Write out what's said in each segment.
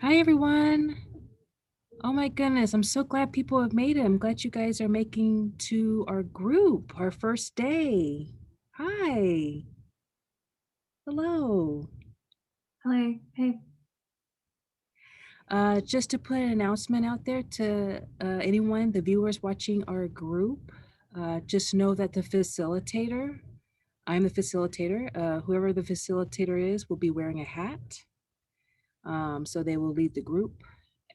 Hi, everyone. Oh my goodness, I'm so glad people have made it. I'm glad you guys are making to our group, our first day. Hi. Hello. Hello. Hey. Just to put an announcement out there to anyone, the viewers watching our group, just know that I'm the facilitator. Whoever the facilitator is will be wearing a hat. So they will lead the group.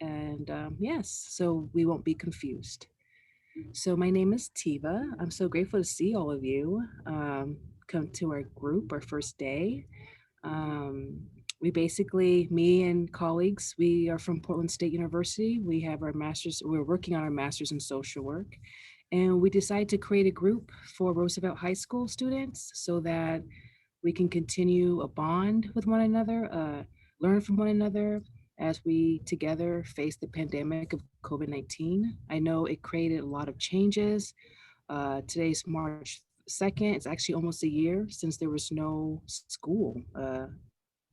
And yes, so we won't be confused. So my name is Tiva. I'm so grateful to see all of you come to our group, our first day. We basically, me and colleagues, we are from Portland State University. We have our master's, we're working on our master's in social work. And we decided to create a group for Roosevelt High School students so that we can continue a bond with one another, learn from one another as we together face the pandemic of COVID 19. I know it created a lot of changes. Today's March 2nd. It's actually almost a year since there was no school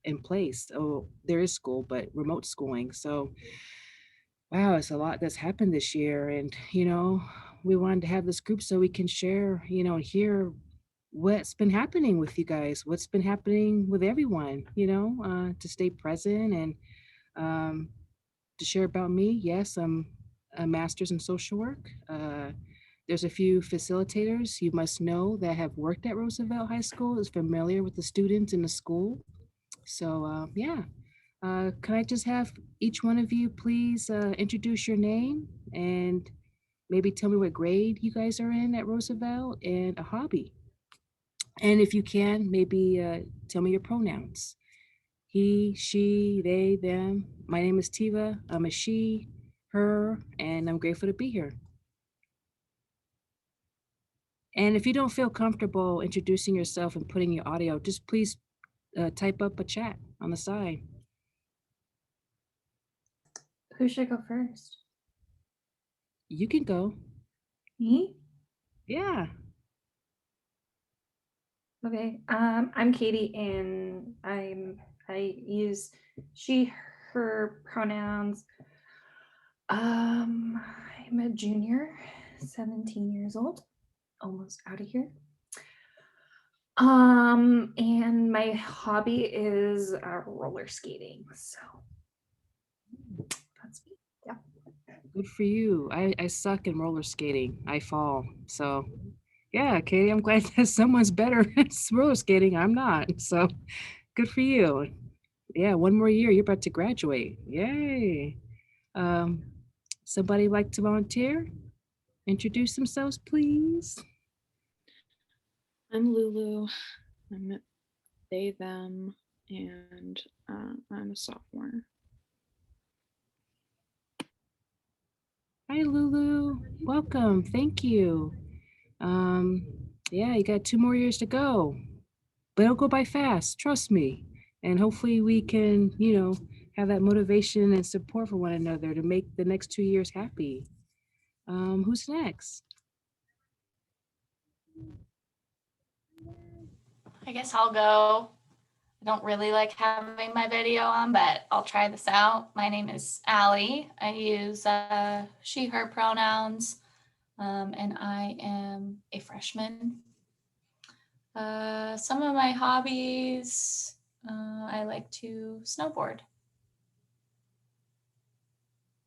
in place. Oh, there is school, but remote schooling. So, wow, it's a lot that's happened this year. And, we wanted to have this group so we can share, hear what's been happening with you guys, what's been happening with everyone, to stay present and um, to share about me. Yes, I'm a master's in social work. There's a few facilitators you must know that have worked at Roosevelt High School, is familiar with the students in the school. So yeah, can I just have each one of you please introduce your name and maybe tell me what grade you guys are in at Roosevelt and a hobby. And if you can, maybe tell me your pronouns. He, she, they, them. My name is Tiva. I'm a she, her, and I'm grateful to be here. And if you don't feel comfortable introducing yourself and putting your audio, just please type up a chat on the side. Who should go first? You can go. Me? Yeah. Okay. I'm Katie, and I use she, her pronouns. I'm a junior, 17 years old, almost out of here. And my hobby is roller skating. So that's me. Yeah. Good for you. I suck in roller skating. I fall. So, yeah, Katie, I'm glad that someone's better at roller skating. I'm not. So, good for you. Yeah, one more year, you're about to graduate. Yay. Um, somebody like to volunteer? Introduce themselves, please. I'm Lulu. I'm they, them, and I'm a sophomore. Hi, Lulu. Welcome. Thank you. Um, yeah, you got 2 more years to go, but it'll go by fast. Trust me. And hopefully, we can, have that motivation and support for one another to make the next 2 years happy. Who's next? I guess I'll go. I don't really like having my video on, but I'll try this out. My name is Allie. I use she, her pronouns, and I am a freshman. Some of my hobbies, I like to snowboard.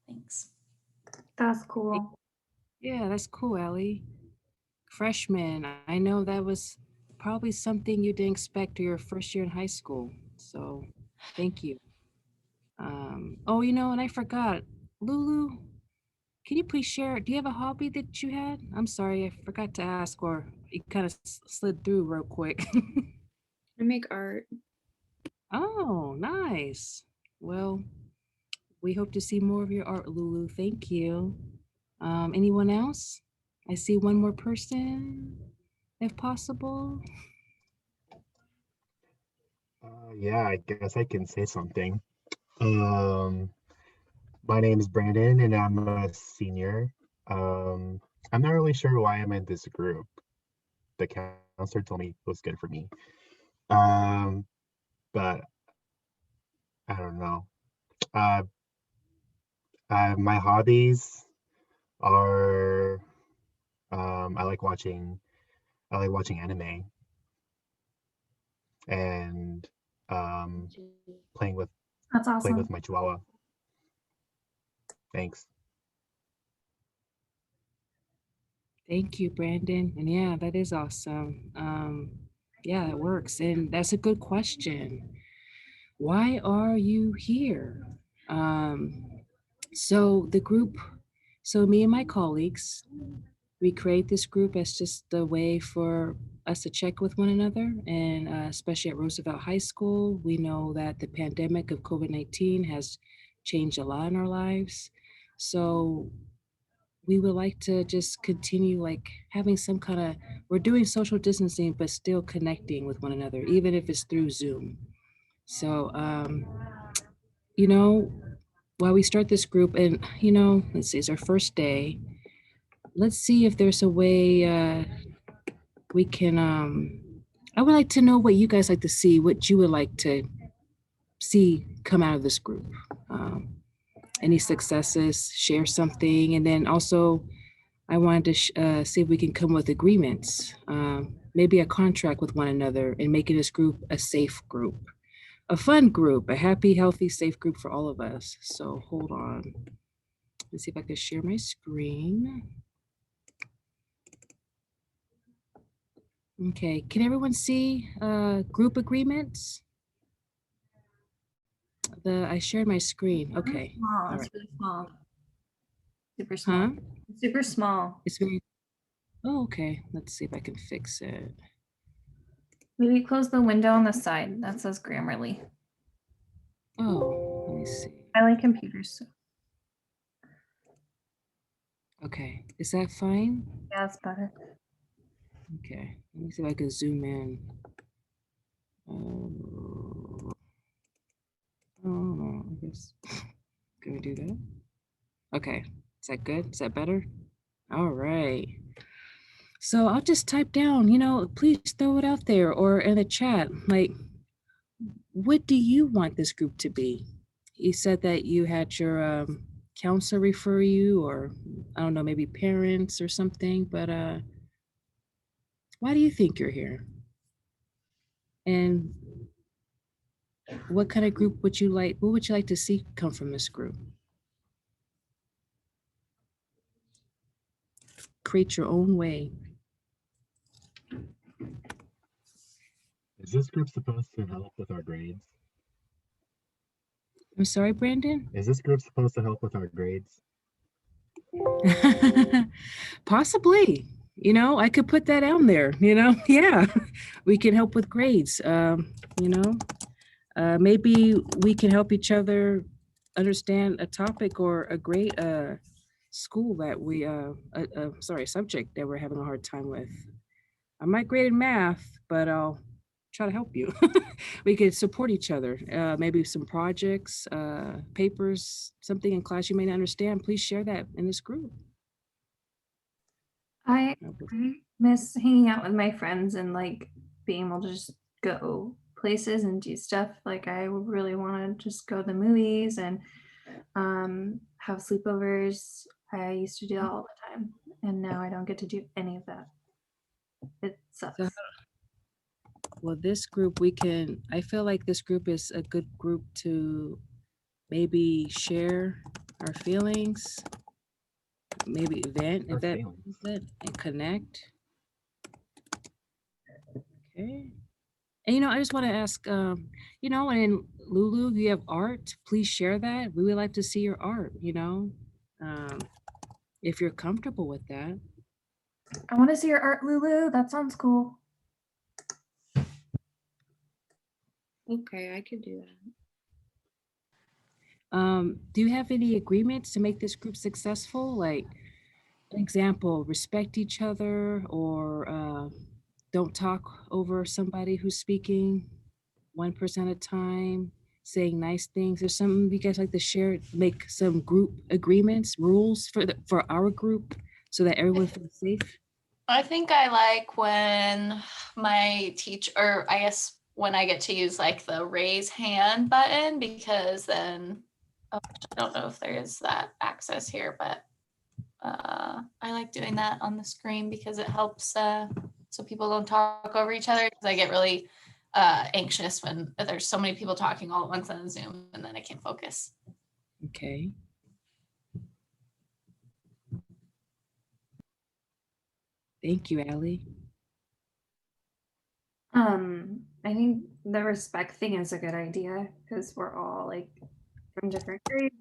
Thanks. That's cool. Yeah, that's cool, Allie. Freshman, I know that was probably something you didn't expect your first year in high school. So thank you. Oh, and I forgot. Lulu, can you please share? Do you have a hobby that you had? I'm sorry, I forgot to ask, or it kind of slid through real quick. I make art. Oh, nice. Well, we hope to see more of your art, Lulu. Thank you. Anyone else? I see one more person, if possible. Yeah, I guess I can say something. Um, my name is Brandon, and I'm a senior. Um, I'm not really sure why I'm in this group. The counselor told me it was good for me. Um, but I don't know. My hobbies are I like watching anime and um, playing with That's awesome. my chihuahua. Thanks. Thank you, Brandon. And yeah, that is awesome. Yeah, it works. And that's a good question. Why are you here? Um, so the group, so me and my colleagues, we create this group as just a way for us to check with one another. And especially at Roosevelt High School, we know that the pandemic of COVID-19 has changed a lot in our lives. So we would like to just continue like having some kind of, we're doing social distancing, but still connecting with one another, even if it's through Zoom. So, you know, while we start this group and, let's see, it's our first day. Let's see if there's a way we can, I would like to know what you guys like to see, what you would like to see come out of this group. Any successes, share something, and then also I wanted to see if we can come with agreements, maybe a contract with one another and making this group a safe group, a fun group, a happy, healthy, safe group for all of us. So hold on. Let's see if I can share my screen. Okay, can everyone see group agreements? I shared my screen. Okay. Small. All It's right. really small. Super small. Huh? Super small. It's very, oh, okay. Let's see if I can fix it. Maybe close the window on the side. That says Grammarly. Oh, let me see. I like computers. So Okay, is that fine? yeah, it's better. Okay, let me see if I can zoom in. Oh, no, I guess. Can we do that? Okay, is that good? Is that better? All right. So I'll just type down, please throw it out there or in the chat. Like, what do you want this group to be? You said that you had your counselor refer you, or I don't know, maybe parents or something, but why do you think you're here? And what kind of group would you like, what would you like to see come from this group? Create your own way. Is this group supposed to help with our grades? I'm sorry, Brandon? Is this group supposed to help with our grades? Possibly, I could put that down there, yeah, we can help with grades. Maybe we can help each other understand a topic or a grade school that we subject that we're having a hard time with. I'm not great in math, but I'll try to help you. We could support each other. Maybe some projects, papers, something in class you may not understand. Please share that in this group. I miss hanging out with my friends and like being able to just go places and do stuff. Like I would really want to just go to the movies and have sleepovers. I used to do that all the time, and now I don't get to do any of that. It sucks. Well, this group, I feel like this group is a good group to maybe share our feelings, maybe vent, Our if that feelings. is it, and connect. Okay. And I just want to ask, and Lulu, you have art, please share that. We would like to see your art, if you're comfortable with that. I want to see your art, Lulu. That sounds cool. Okay, I could do that. Do you have any agreements to make this group successful? Like, an example, respect each other, or don't talk over somebody who's speaking, one person at a time, saying nice things. There's something you guys like to share, make some group agreements, rules for our group so that everyone feels safe? I think I like when my teacher, or I guess when I get to use like the raise hand button, because then I don't know if there is that access here, but I like doing that on the screen because it helps so people don't talk over each other. Because I get really anxious when there's so many people talking all at once on Zoom, and then I can't focus. Okay. Thank you, Allie. I think the respect thing is a good idea because we're all like from different grades,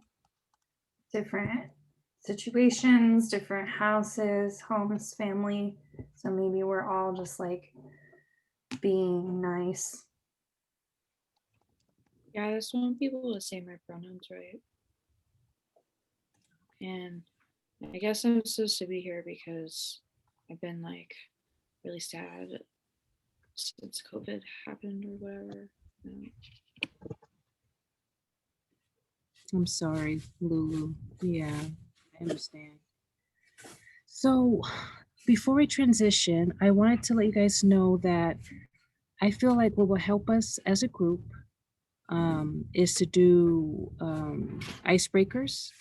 different situations, different houses, homes, family. So maybe we're all just like being nice. Yeah, I just want people to say my pronouns right. And I guess I'm supposed to be here because I've been like really sad since COVID happened or whatever. I'm sorry, Lulu. Yeah, I understand. So before we transition, I wanted to let you guys know that I feel like what will help us as a group is to do icebreakers,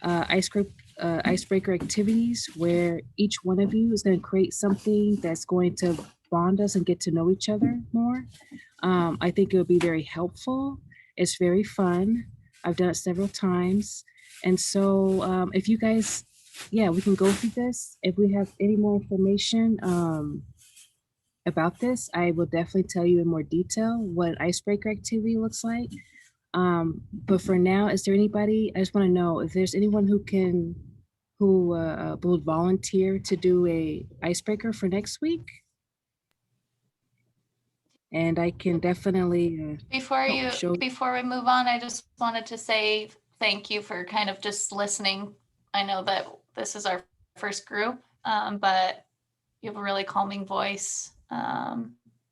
icebreaker activities where each one of you is going to create something that's going to bond us and get to know each other more. I think it would be very helpful. It's very fun. I've done it several times. And so if you guys, yeah, we can go through this. If we have any more information about this, I will definitely tell you in more detail what an icebreaker activity looks like. But for now, is there anybody, I just want to know if there's anyone who will volunteer to do a icebreaker for next week? And I can definitely Before we move on, I just wanted to say thank you for kind of just listening. I know that this is our first group, but you have a really calming voice.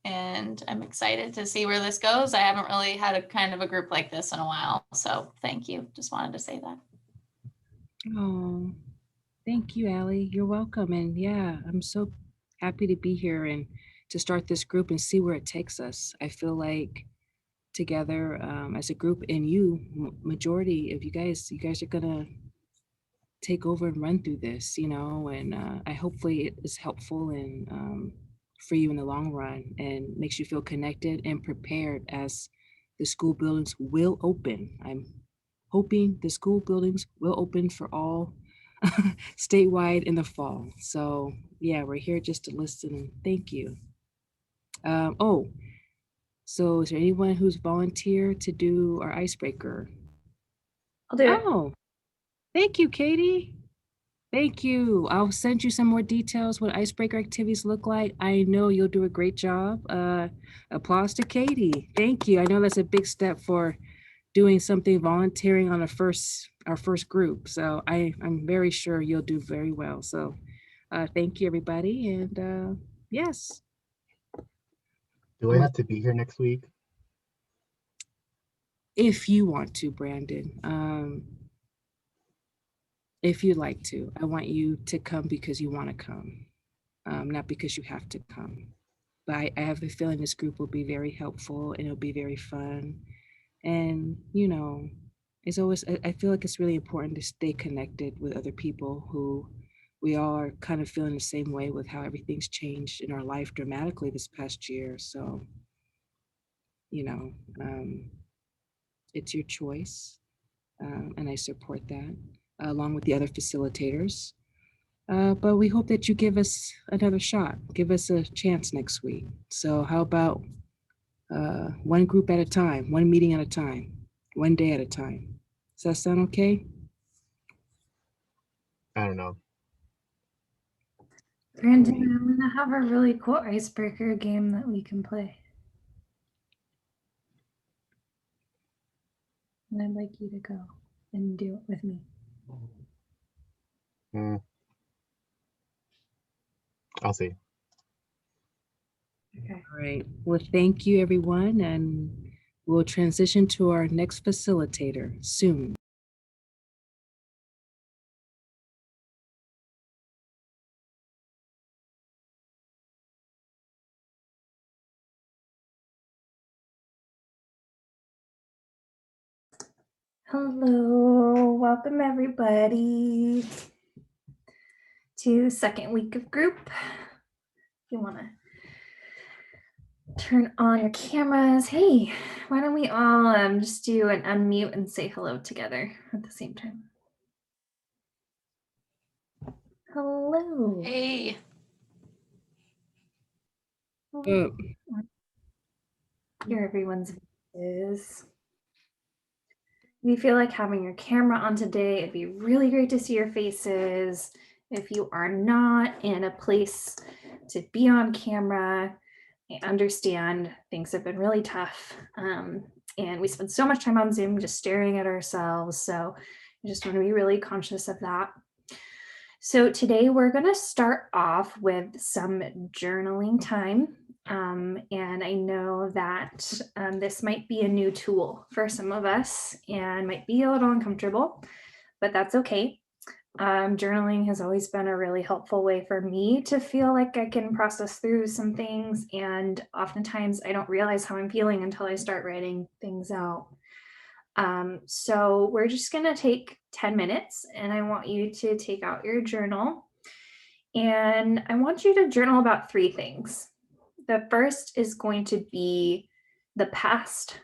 And I'm excited to see where this goes. I haven't really had a kind of a group like this in a while. So thank you. Just wanted to say that. Oh, thank you, Allie. You're welcome. And yeah, I'm so happy to be here and to start this group and see where it takes us. I feel like together as a group, and majority of you guys are gonna take over and run through this, and I hopefully it is helpful and for you in the long run and makes you feel connected and prepared as the school buildings will open. I'm hoping the school buildings will open for all statewide in the fall. So yeah, we're here just to listen. Thank you. So is there anyone who's volunteered to do our icebreaker? I'll do it. Oh, thank you, Katie. Thank you. I'll send you some more details what icebreaker activities look like. I know you'll do a great job. Applause to Katie. Thank you. I know that's a big step for doing something volunteering on our first group. So I'm very sure you'll do very well. So thank you, everybody. And yes. Do I have to be here next week? If you want to, Brandon. If you'd like to, I want you to come because you want to come, not because you have to come. But I have a feeling this group will be very helpful and it'll be very fun. And, it's always, I feel like it's really important to stay connected with other people who we all are kind of feeling the same way with how everything's changed in our life dramatically this past year. So, it's your choice. And I support that along with the other facilitators. But we hope that you give us another shot, give us a chance next week. So how about one group at a time, one meeting at a time, one day at a time? Does that sound okay? I don't know. Brandon, I'm gonna have a really cool icebreaker game that we can play. And I'd like you to go and do it with me. I'll see. Okay. All right. Well, thank you, everyone. And we'll transition to our next facilitator soon. Hello, welcome everybody to second week of group. If you want to turn on your cameras, hey, why don't we all just do an unmute and say hello together at the same time? Hello. Hey, Uh, Hear everyone's voices. If you feel like having your camera on today, it'd be really great to see your faces. If you are not in a place to be on camera, I understand things have been really tough. And we spend so much time on Zoom just staring at ourselves. So I just want to be really conscious of that. So today we're going to start off with some journaling time. And I know that this might be a new tool for some of us and might be a little uncomfortable, but that's okay. Journaling has always been a really helpful way for me to feel like I can process through some things. And oftentimes I don't realize how I'm feeling until I start writing things out. So we're just going to take 10 minutes and I want you to take out your journal and I want you to journal about 3 things. The first is going to be the past.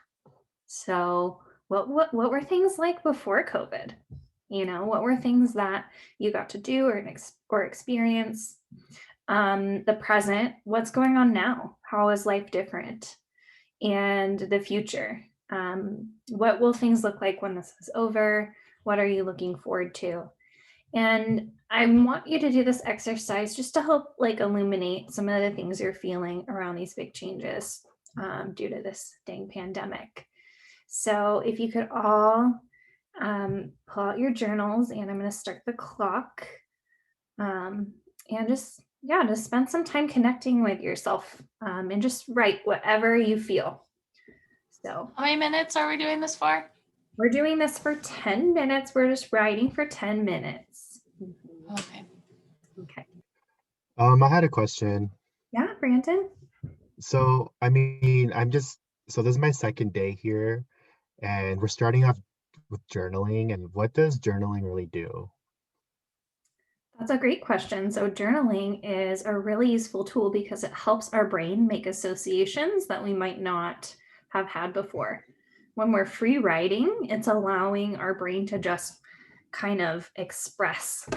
So what were things like before COVID? You know, what were things that you got to do or experience? The present, what's going on now? How is life different? And the future, what will things look like when this is over? What are you looking forward to? And I want you to do this exercise just to help like illuminate some of the things you're feeling around these big changes due to this dang pandemic. So if you could all pull out your journals, and I'm going to start the clock, and just spend some time connecting with yourself, and just write whatever you feel. So how many minutes are we doing this for? we're doing this for 10 minutes. We're just writing for 10 minutes. Okay. Okay. I had a question. Yeah, Brandon. So, I mean, so this is my second day here, and we're starting off with journaling. And what does journaling really do? That's a great question. So journaling is a really useful tool because it helps our brain make associations that we might not have had before. When we're free writing, it's allowing our brain to just kind of express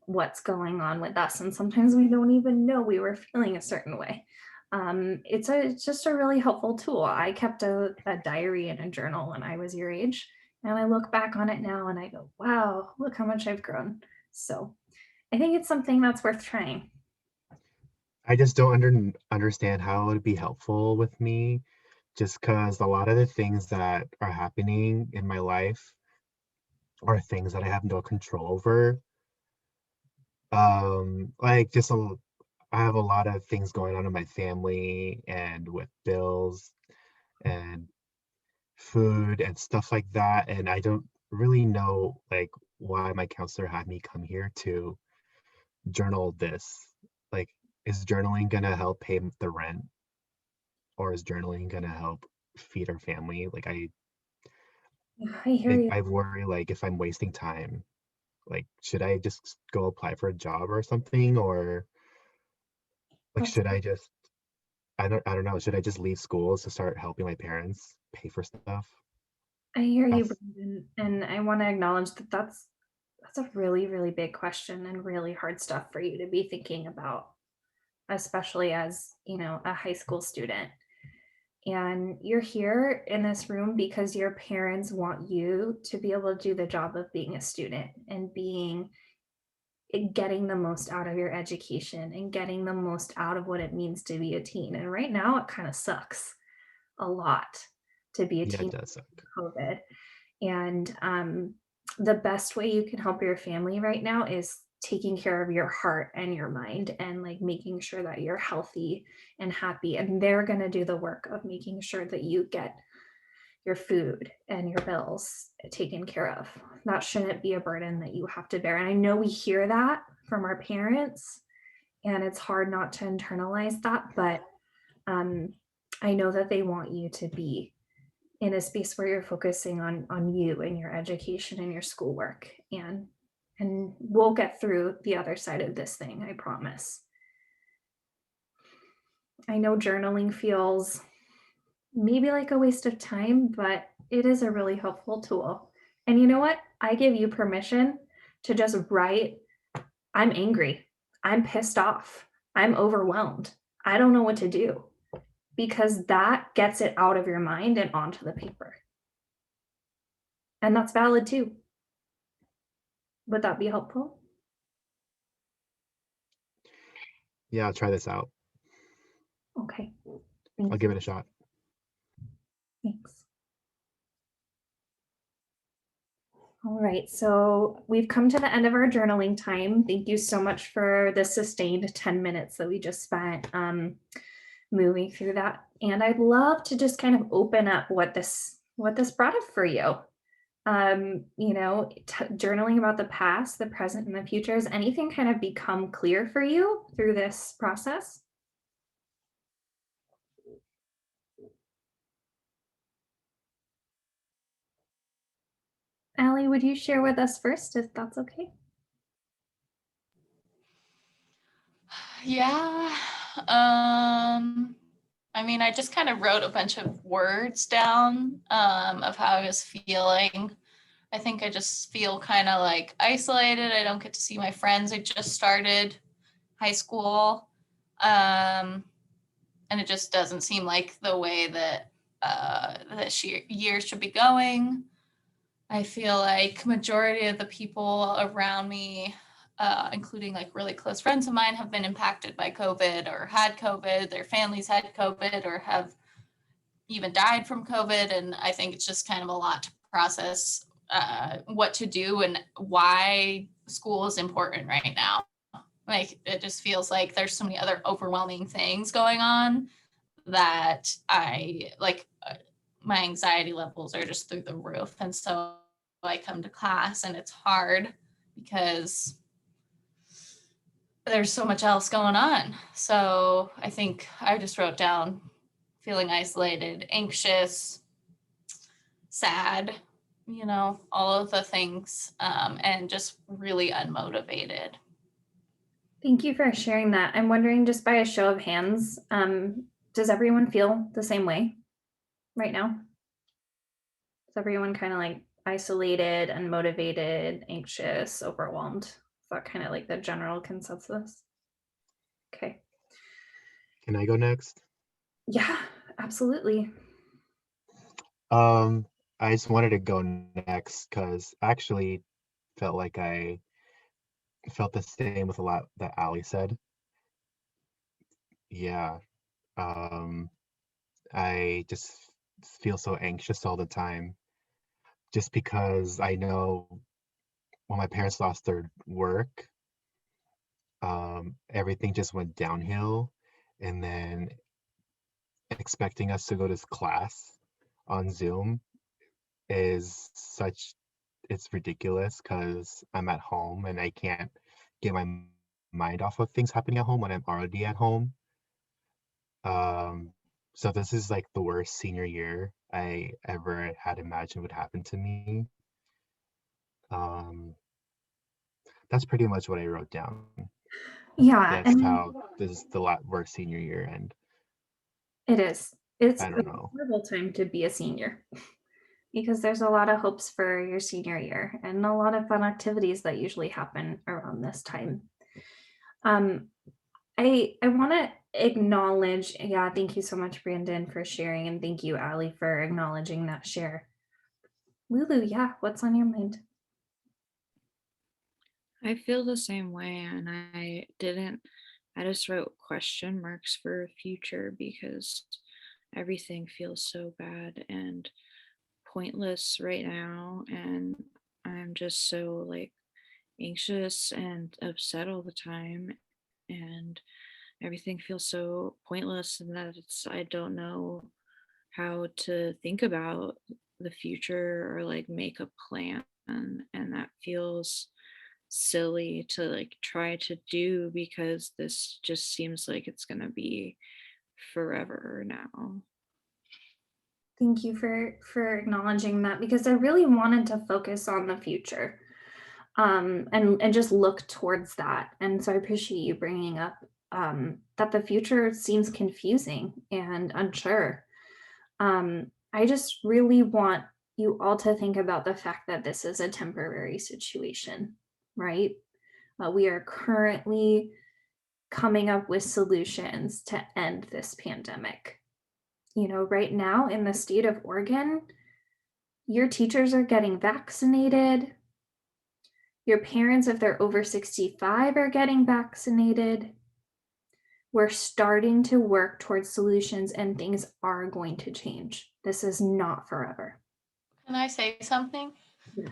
what's going on with us. And sometimes we don't even know we were feeling a certain way. It's just a really helpful tool. I kept a diary and a journal when I was your age. And I look back on it now and I go, wow, look how much I've grown. So I think it's something that's worth trying. I just don't understand how it would be helpful with me, just because a lot of the things that are happening in my life are things that I have no control over. Like I have a lot of things going on in my family and with bills and food and stuff like that, and I don't really know like why my counselor had me come here to journal this. Like, is journaling gonna help pay the rent, or is journaling gonna help feed our family? Like I hear you. I worry like if I'm wasting time, like should I just go apply for a job or something, or like That's- should I just I don't know, should I just leave school to start helping my parents pay for stuff? I hear you, That's Brandon, and I want to acknowledge that that's a really, really big question and really hard stuff for you to be thinking about, especially as, you know, a high school student. And you're here in this room because your parents want you to be able to do the job of being a student and getting the most out of your education and getting the most out of what it means to be a teen. And right now it kind of sucks a lot to be a yeah, it teen does suck. with COVID. And the best way you can help your family right now is taking care of your heart and your mind and like making sure that you're healthy and happy. And they're going to do the work of making sure that you get your food and your bills taken care of. That shouldn't be a burden that you have to bear. And I know we hear that from our parents, and it's hard not to internalize that, but I know that they want you to be in a space where you're focusing on you and your education and your schoolwork, and we'll get through the other side of this thing, I promise. I know journaling feels maybe like a waste of time, but it is a really helpful tool. And you know what? I give you permission to just write, I'm angry, I'm pissed off, I'm overwhelmed, I don't know what to do, because that gets it out of your mind and onto the paper. And that's valid too. Would that be helpful? Yeah, I'll try this out. Okay. I'll give it a shot. Thanks. All right, so we've come to the end of our journaling time. Thank you so much for the sustained 10 minutes that we just spent moving through that. And I'd love to just kind of open up what this brought up for you. Journaling about the past, the present, and the future. Has anything kind of become clear for you through this process? Allie, would you share with us first, if that's okay? Yeah. I mean, I just kind of wrote a bunch of words down of how I was feeling. I think I just feel kind of like isolated. I don't get to see my friends. I just started high school. And it just doesn't seem like the way that this year should be going. I feel like majority of the people around me, including like really close friends of mine, have been impacted by COVID or had COVID. Their families had COVID or have even died from COVID. And I think it's just kind of a lot to process what to do and why school is important right now. Like, it just feels like there's so many other overwhelming things going on that my anxiety levels are just through the roof. And so I come to class and it's hard because there's so much else going on. So I think I just wrote down feeling isolated, anxious, sad, all of the things, and just really unmotivated. Thank you for sharing that. I'm wondering, just by a show of hands, does everyone feel the same way right now? Is everyone kind of like isolated, unmotivated, anxious, overwhelmed? Is that kind of like the general consensus? Okay. Can I go next? Yeah, absolutely. I just wanted to go next because I actually felt like I felt the same with a lot that Ali said. Yeah. Um, I just feel so anxious all the time just because I know when my parents lost their work, everything just went downhill, and then expecting us to go to class on Zoom is it's ridiculous because I'm at home and I can't get my mind off of things happening at home when I'm already at home. So this is like the worst senior year I ever had imagined would happen to me. Um, that's pretty much what I wrote down. Yeah, That's and how this is the worst senior year, and it is. It's I a don't know. horrible time to be a senior because there's a lot of hopes for your senior year and a lot of fun activities that usually happen around this time. Um, I want to acknowledge, yeah, thank you so much, Brandon, for sharing, and thank you, Ali, for acknowledging that share. Lulu, yeah, what's on your mind? I feel the same way, and I just wrote question marks for future because everything feels so bad and pointless right now, and I'm just so like anxious and upset all the time, and everything feels so pointless, and that I don't know how to think about the future or like make a plan, and that feels silly to like try to do because this just seems like it's going to be forever now. Thank you for acknowledging that, because I really wanted to focus on the future, and just look towards that. And so I appreciate you bringing up that the future seems confusing and unsure. I just really want you all to think about the fact that this is a temporary situation, right? We are currently coming up with solutions to end this pandemic. You know, right now in the state of Oregon, your teachers are getting vaccinated. Your parents, if they're over 65, are getting vaccinated. We're starting to work towards solutions and things are going to change. This is not forever. Can I say something? Yes.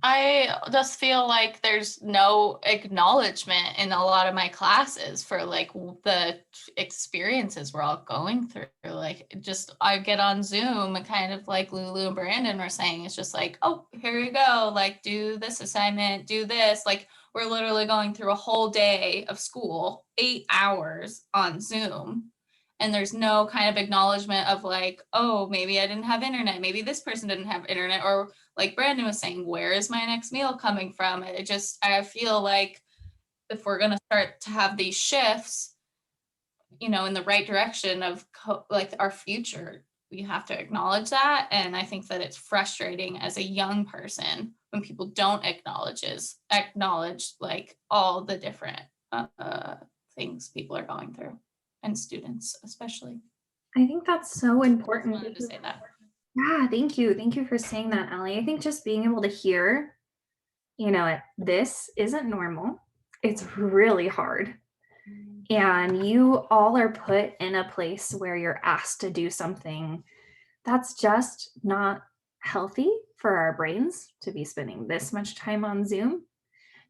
I just feel like there's no acknowledgement in a lot of my classes for like the experiences we're all going through. Like, just I get on Zoom and kind of like Lulu and Brandon were saying, it's just like, oh, here you go, like do this assignment, do this. Like, we're literally going through a whole day of school, 8 hours on Zoom. And there's no kind of acknowledgement of like, oh, maybe I didn't have internet, maybe this person didn't have internet, or like Brandon was saying, where is my next meal coming from? I feel like if we're going to start to have these shifts, you know, in the right direction of like our future, we have to acknowledge that. And I think that it's frustrating as a young person when people don't acknowledge like all the different things people are going through, and students especially. I think that's so I important. wanted to say that. Yeah, thank you. Thank you for saying that, Allie. I think just being able to hear, you know, this isn't normal. It's really hard. And you all are put in a place where you're asked to do something that's just not healthy for our brains, to be spending this much time on Zoom,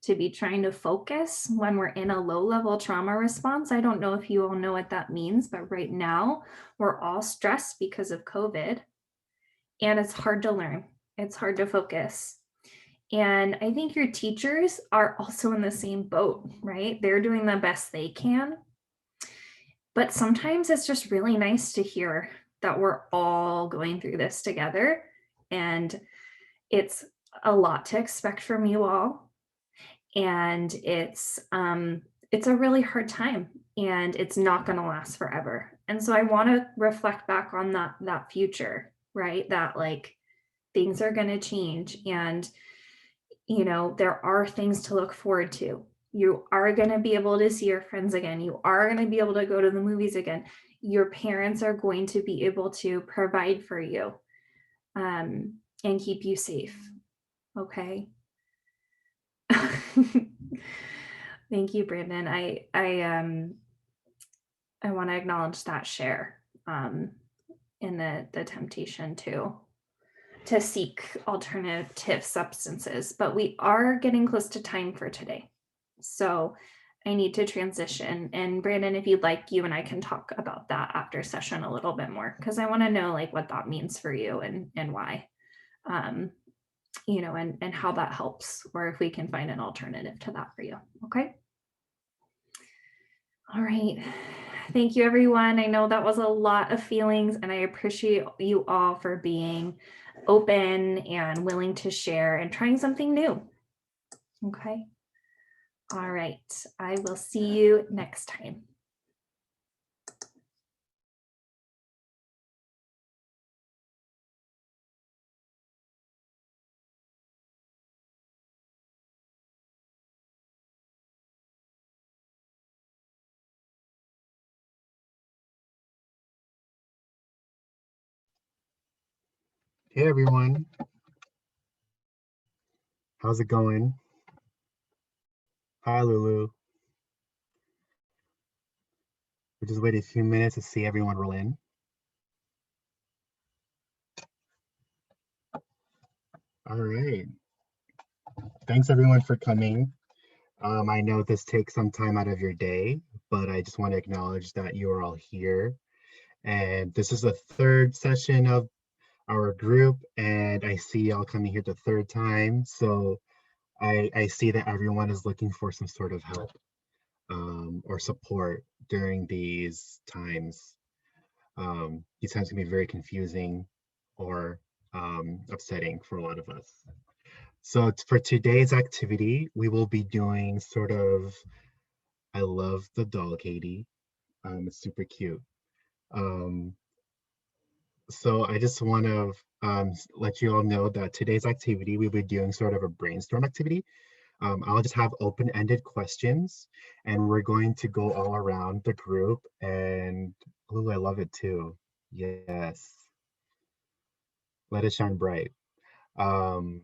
to be trying to focus when we're in a low level trauma response. I don't know if you all know what that means, but right now we're all stressed because of COVID. And it's hard to learn. It's hard to focus. And I think your teachers are also in the same boat, right? They're doing the best they can. But sometimes it's just really nice to hear that we're all going through this together. And it's a lot to expect from you all. And it's a really hard time, and it's not going to last forever. And so I want to reflect back on that future, right? That like things are going to change, and you know, there are things to look forward to. You are going to be able to see your friends again. You are going to be able to go to the movies again. Your parents are going to be able to provide for you, and keep you safe. Okay. Thank you, Brandon. I want to acknowledge that share in the temptation to seek alternative substances, but we are getting close to time for today. So I need to transition. And Brandon, if you'd like, you and I can talk about that after session a little bit more, because I want to know like what that means for you and why. You know, and how that helps, or if we can find an alternative to that for you. Okay. All right. Thank you, everyone. I know that was a lot of feelings, and I appreciate you all for being open and willing to share and trying something new. Okay. All right. I will see you next time. Hey everyone, how's it going? Hi Lulu. We just wait a few minutes to see everyone roll in. All right. Thanks everyone for coming. I know this takes some time out of your day, but I just want to acknowledge that you are all here. And this is the third session of our group, and I see y'all coming here the third time. So I see that everyone is looking for some sort of help or support during these times. These times can be very confusing or upsetting for a lot of us. So for today's activity, we will be doing sort of, I love the doll, Katie. It's super cute. Um, so I just want to let you all know that today's activity, we'll be doing sort of a brainstorm activity. I'll just have open-ended questions and we're going to go all around the group and, oh, I love it too. Yes. Let it shine bright. Um,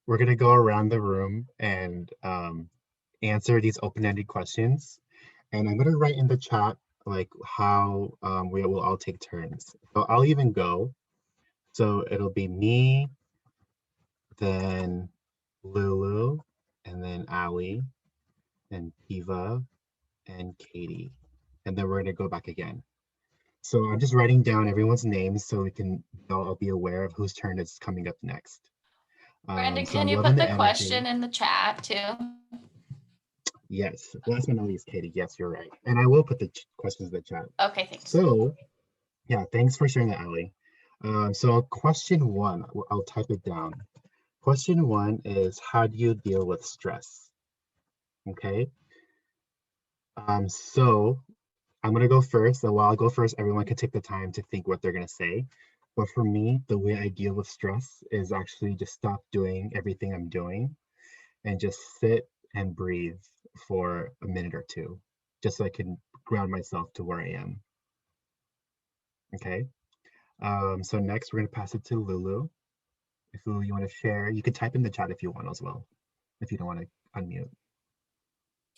we're gonna go around the room and answer these open-ended questions. And I'm gonna write in the chat like how we will all take turns. So I'll even go. So it'll be me, then Lulu, and then Ali, and Eva, and Katie. And then we're gonna go back again. So I'm just writing down everyone's names so we can all be aware of whose turn is coming up next. Brandon, So can I'm you loving put the the energy. question in the chat too? Yes, last but not least, Katie. Yes, you're right. And I will put the questions in the chat. Okay, thanks. So, yeah, thanks for sharing that, Ali. So question one, I'll type it down. Question one is, how do you deal with stress? Okay. So I'm gonna go first. And while I go first, everyone can take the time to think what they're gonna say. But for me, the way I deal with stress is actually just stop doing everything I'm doing and just sit and breathe for a minute or two, just so I can ground myself to where I am. Okay. So next we're gonna pass it to Lulu. If Lulu, you want to share, you can type in the chat if you want as well, if you don't want to unmute.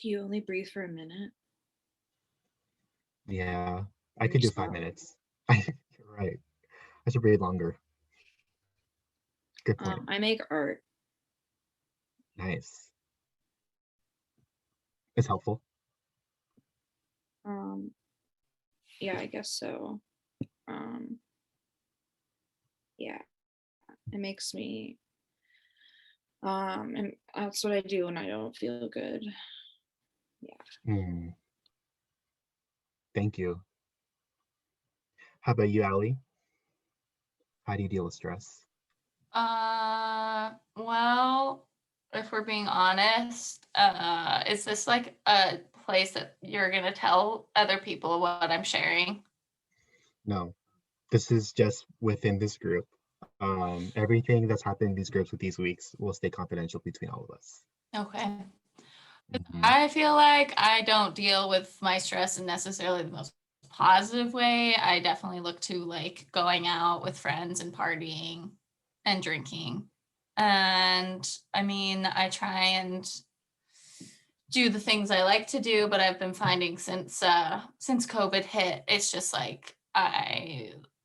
Do you only breathe for a minute? Yeah, I You're could do 5 slow. minutes. You're right. I should breathe longer. Good point. I make art. Nice. It's helpful. Yeah, I guess so. Yeah, it makes me and that's what I do when I don't feel good. Thank you. How about you, Ali? How do you deal with stress? Well, if we're being honest, is this like a place that you're gonna tell other people what I'm sharing? No, this is just within this group. Everything that's happened in these groups with these weeks will stay confidential between all of us. Okay. Mhm. I feel like I don't deal with my stress in necessarily the most positive way. I definitely look to like going out with friends and partying and drinking. And I mean, I try and do the things I like to do, but I've been finding since COVID hit, it's just like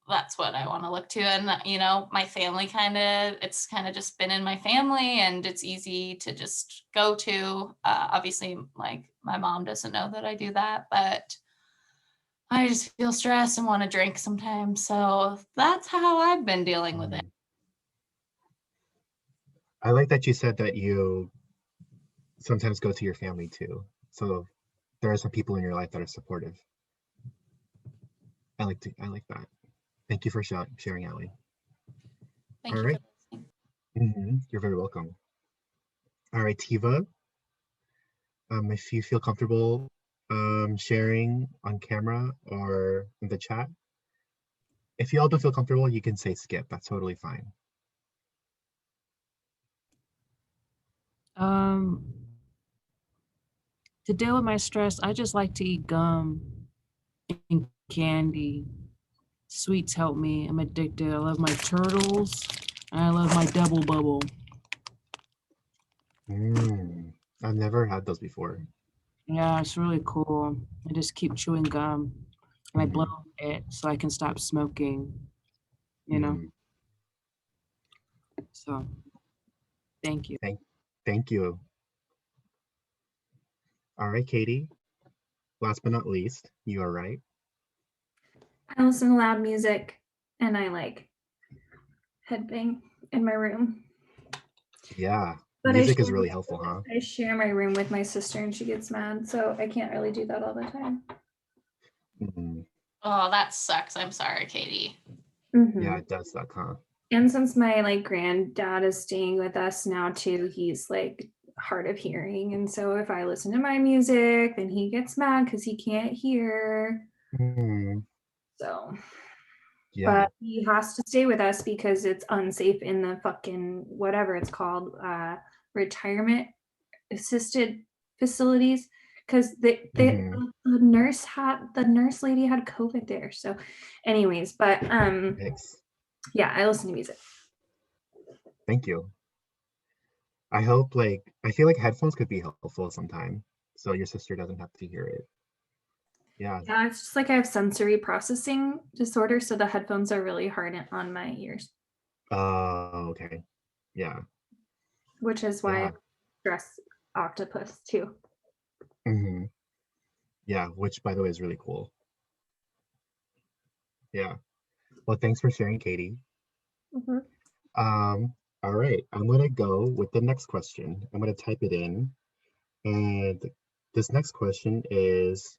that's what I want to look to. And you know, my family it's kind of just been in my family and it's easy to just go to. Obviously, like my mom doesn't know that I do that, but I just feel stressed and want to drink sometimes. So that's how I've been dealing with it. I like that you said that you sometimes go to your family too. So there are some people in your life that are supportive. I like that. Thank you for sharing, Ali. Thank All you right. for listening. You're very welcome. All right, Tiva. If you feel comfortable sharing on camera or in the chat. If you all don't feel comfortable, you can say skip. That's totally fine. To deal with my stress, I just like to eat gum and candy. Sweets help me. I'm addicted. I love my turtles and I love my double bubble. I've never had those before. Yeah, it's really cool. I just keep chewing gum and I blow Mm. it so I can stop smoking, you know? So thank you. Thank you. All right, Katie. Last but not least, you are right. I listen to loud music and I like headbang in my room. Yeah, But music is really helpful, huh? I share my room with my sister and she gets mad, so I can't really do that all the time. Mhm. Oh, that sucks. I'm sorry, Katie. Mhm. Yeah, it does suck, huh? And since my like granddad is staying with us now too, he's like hard of hearing. And so if I listen to my music, then he gets mad because he can't hear. Mhm. So, Yeah. but he has to stay with us because it's unsafe in the fucking whatever it's called, retirement assisted facilities. Because Mhm. the nurse lady had COVID there. So, anyways, but Thanks. yeah, I listen to music. Thank you. I hope I feel like headphones could be helpful sometime, so your sister doesn't have to hear it. Yeah. Yeah, it's just like I have sensory processing disorder, so the headphones are really hard on my ears, Okay. Yeah. which is why I Yeah. stress octopus too. hmm Yeah, which by the way is really cool. Yeah. Well, thanks for sharing, Katie. Mhm. All right, I'm gonna go with the next question. I'm gonna type it in, and this next question is,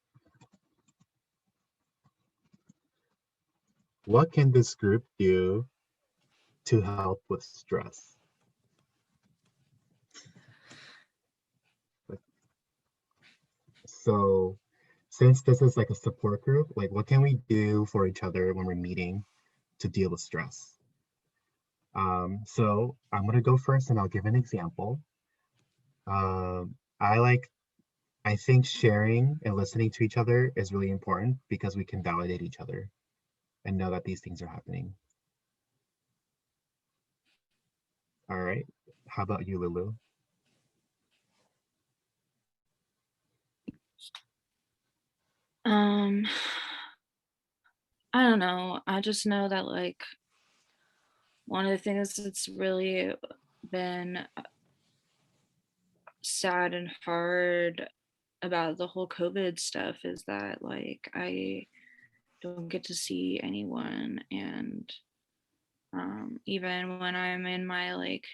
what can this group do to help with stress? Like, so since this is like a support group, like what can we do for each other when we're meeting to deal with stress? So I'm gonna go first and I'll give an example. Um, I like I think sharing and listening to each other is really important because we can validate each other and know that these things are happening. All right. How about you, Lulu? Um, I don't know. I just know that like one of the things that's really been sad and hard about the whole COVID stuff is that like I don't get to see anyone, and even when I'm in my like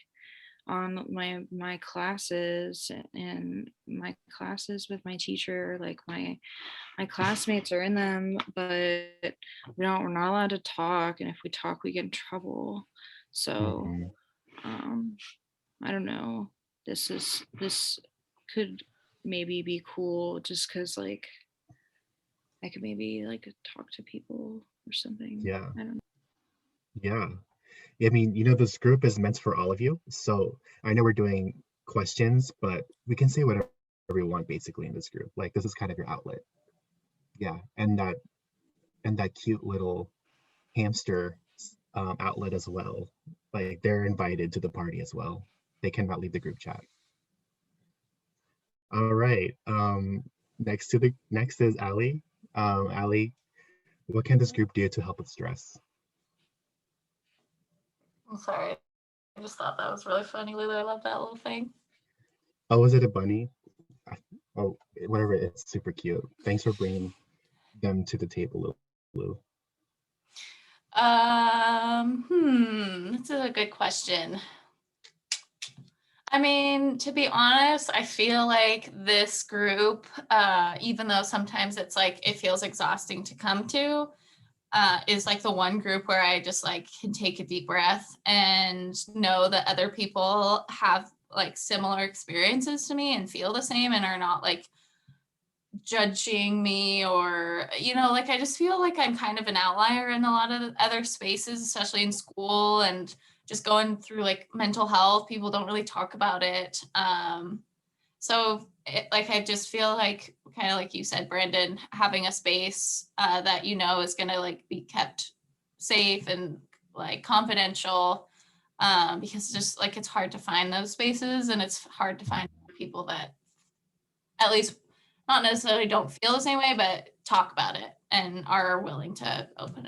on my classes and my classes with my teacher, like my classmates are in them, but we're not allowed to talk, and if we talk we get in trouble. So Mhm. um I don't know, this could maybe be cool just because like I could maybe like talk to people or something. Yeah, I don't know. yeah. I mean, this group is meant for all of you. So I know we're doing questions, but we can say whatever we want basically in this group. Like this is kind of your outlet. Yeah, and that cute little hamster outlet as well. Like they're invited to the party as well. They cannot leave the group chat. All right. Next is Ali. Ali, what can this group do to help with stress? I'm sorry. I just thought that was really funny, Lulu. I love that little thing. Oh, is it a bunny? I- Oh, whatever. It's super cute. Thanks for bringing them to the table, Lulu. This is a good question. I mean, to be honest, I feel like this group, even though sometimes it's like it feels exhausting to come to, is like the one group where I just like can take a deep breath and know that other people have like similar experiences to me and feel the same and are not like judging me, or like I just feel like I'm kind of an outlier in a lot of the other spaces, especially in school and just going through like mental health. People don't really talk about it. Like I just feel like, kind of like you said, Brandon, having a space that is going to like be kept safe and like confidential, because just like it's hard to find those spaces, and it's hard to find people that at least not necessarily don't feel the same way, but talk about it and are willing to open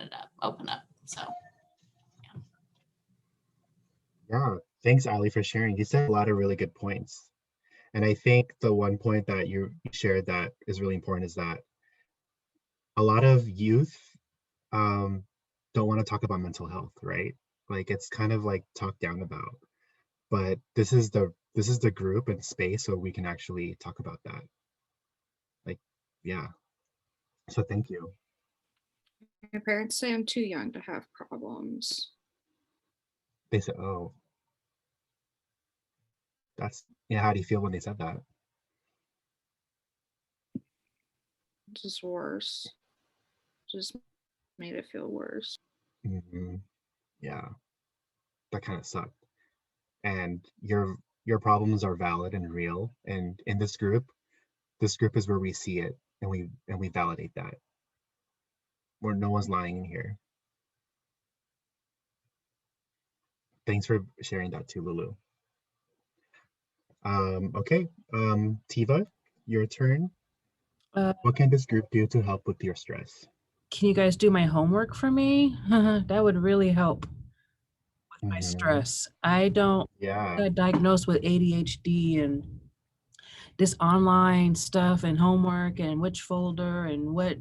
up. So Yeah, thanks, Ali, for sharing. You said a lot of really good points. And I think the one point that you shared that is really important is that a lot of youth um, don't want to talk about mental health, right? Like it's kind of like talked down about. But this is the group and space so we can actually talk about that. Like, yeah. So thank you. My parents say I'm too young to have problems. They said, oh, that's, yeah, how do you feel when they said that? Just worse. Just made it feel worse. Yeah, that kind of sucked. And your problems are valid and real. And in this group is where we see it and we validate that. Where no one's lying in here. Thanks for sharing that too, Lulu. Okay, Tiva, your turn. Uh, What can this group do to help with your stress? can you guys do my homework for me? That would really help with my Mhm. stress. I got Yeah. diagnosed with ADHD and this online stuff and homework and which folder and what,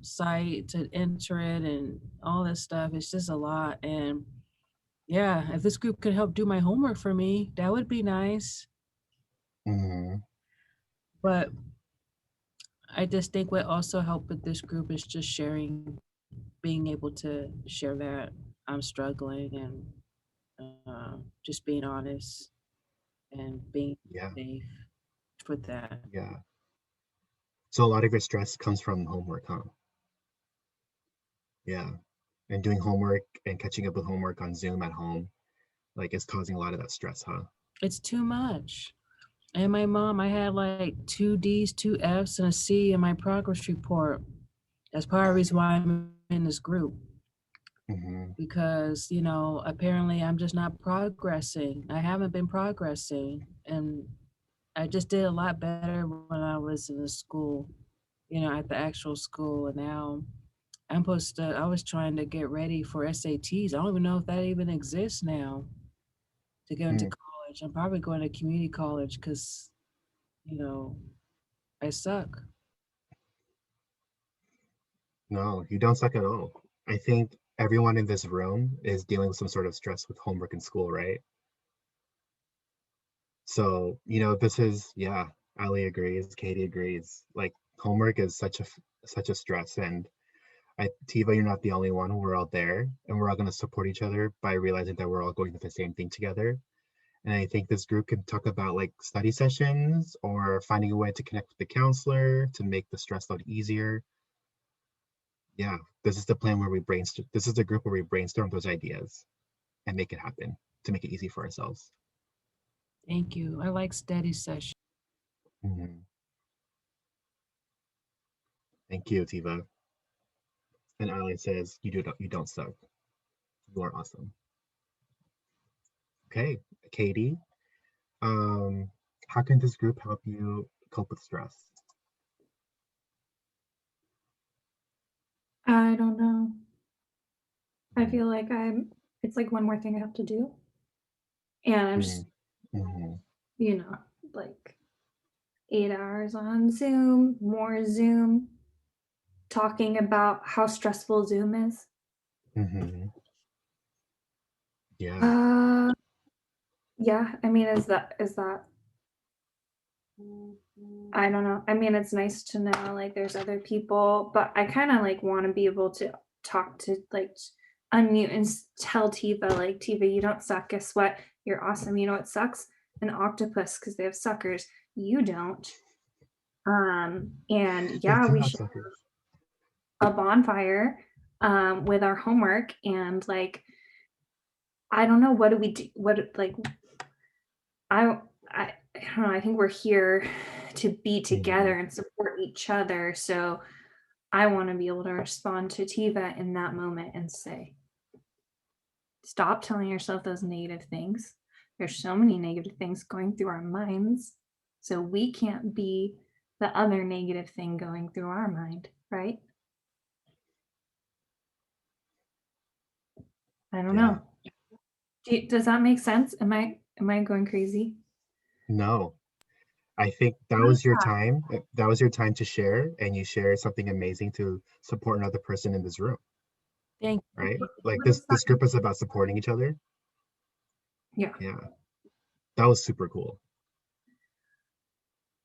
site to enter it and all this stuff. It's just a lot. And yeah, if this group could help do my homework for me, that would be nice. Mhm. But I just think what also helped with this group is just sharing, being able to share that I'm struggling and just being honest and being Yeah. safe with that. Yeah. So a lot of your stress comes from homework, huh? Yeah. And doing homework and catching up with homework on Zoom at home, like it's causing a lot of that stress, huh? It's too much. And my mom, I had like 2 D's, 2 F's, and a C in my progress report. That's part of the reason why I'm in this group. Mhm. Because, apparently I'm just not progressing. I haven't been progressing. And I just did a lot better when I was in the school, at the actual school. And now I was trying to get ready for SATs. I don't even know if that even exists now to go into Mm. college. I'm probably going to community college because, I suck. No, you don't suck at all. I think everyone in this room is dealing with some sort of stress with homework in school, right? So, this is, yeah, Ali agrees, Katie agrees. Like homework is such a stress. And Tiva, you're not the only one. We're all there and we're all going to support each other by realizing that we're all going through the same thing together. And I think this group can talk about like study sessions or finding a way to connect with the counselor to make the stress load easier. Yeah, this is the plan where we brainstorm. This is the group where we brainstorm those ideas and make it happen to make it easy for ourselves. Thank you. I like study sessions. Mhm. Thank you, Tiva. And Ali says, you don't suck. You are awesome. Okay, Katie, how can this group help you cope with stress? I don't know. I Mm, feel like it's like one more thing I have to do. And I'm just, mm, mhm, you know, like 8 hours on Zoom, more Zoom, talking about how stressful Zoom is. mhm. Yeah, Uh, yeah, I mean, I don't know. I mean, it's nice to know like there's other people, but I kind of like want to be able to talk to like unmute and tell Tiva like Tiva, you don't suck. Guess what? You're awesome. You know what sucks? An octopus because they have suckers. You don't. And they yeah, do we have should suckers. have a bonfire with our homework and like I don't know what do we do what like I don't know, I think we're here to be Mhm. together and support each other. So I want to be able to respond to Tiva in that moment and say, stop telling yourself those negative things. There's so many negative things going through our minds. So we can't be the other negative thing going through our mind, right? I don't Yeah, know. Does that make sense? Am I going crazy? no, I think that was your time. That was your time to share, and you shared something amazing to support another person in this room, Thank right? Like What this is that? this group is about supporting each other. Yeah. Yeah, that was super cool.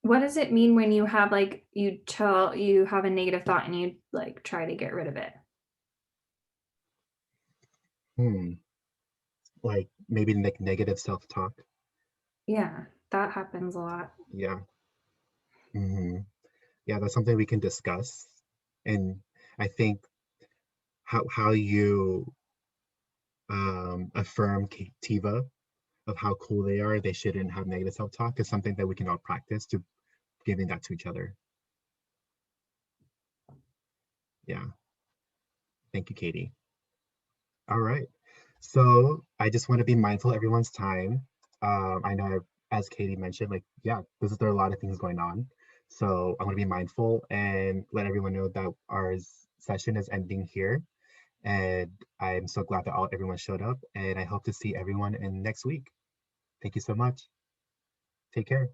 What does it mean when you have like you have a negative thought and you like try to get rid of it? Hmm. Like maybe negative self-talk. Yeah, that happens a lot. Yeah. Yeah, that's something we can discuss. And I think how you affirm Tiva of how cool they shouldn't have negative self-talk is something that we can all practice to giving that to each other. Yeah. Thank you, Katie. All right. So I just want to be mindful of everyone's time. I know, as Katie mentioned, like, yeah, there are a lot of things going on. So I want to be mindful and let everyone know that our session is ending here. And I'm so glad that everyone showed up. And I hope to see everyone in next week. Thank you so much. Take care.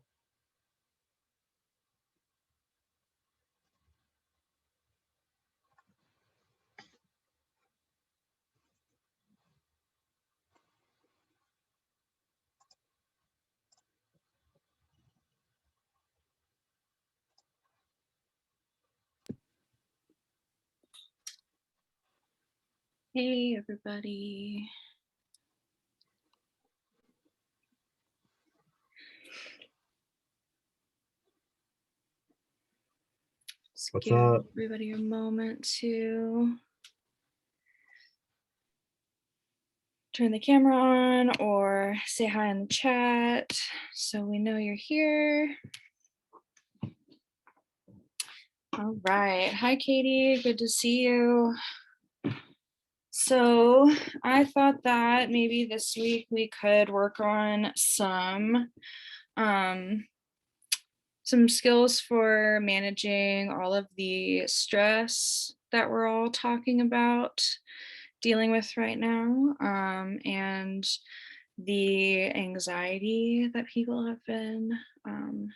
Hey, everybody. Just What's give up? everybody a moment to turn the camera on or say hi in the chat so we know you're here. All right. Hi, Katie. Good to see you. So I thought that maybe this week we could work on some skills for managing all of the stress that we're all talking about dealing with right now, and the anxiety that people have been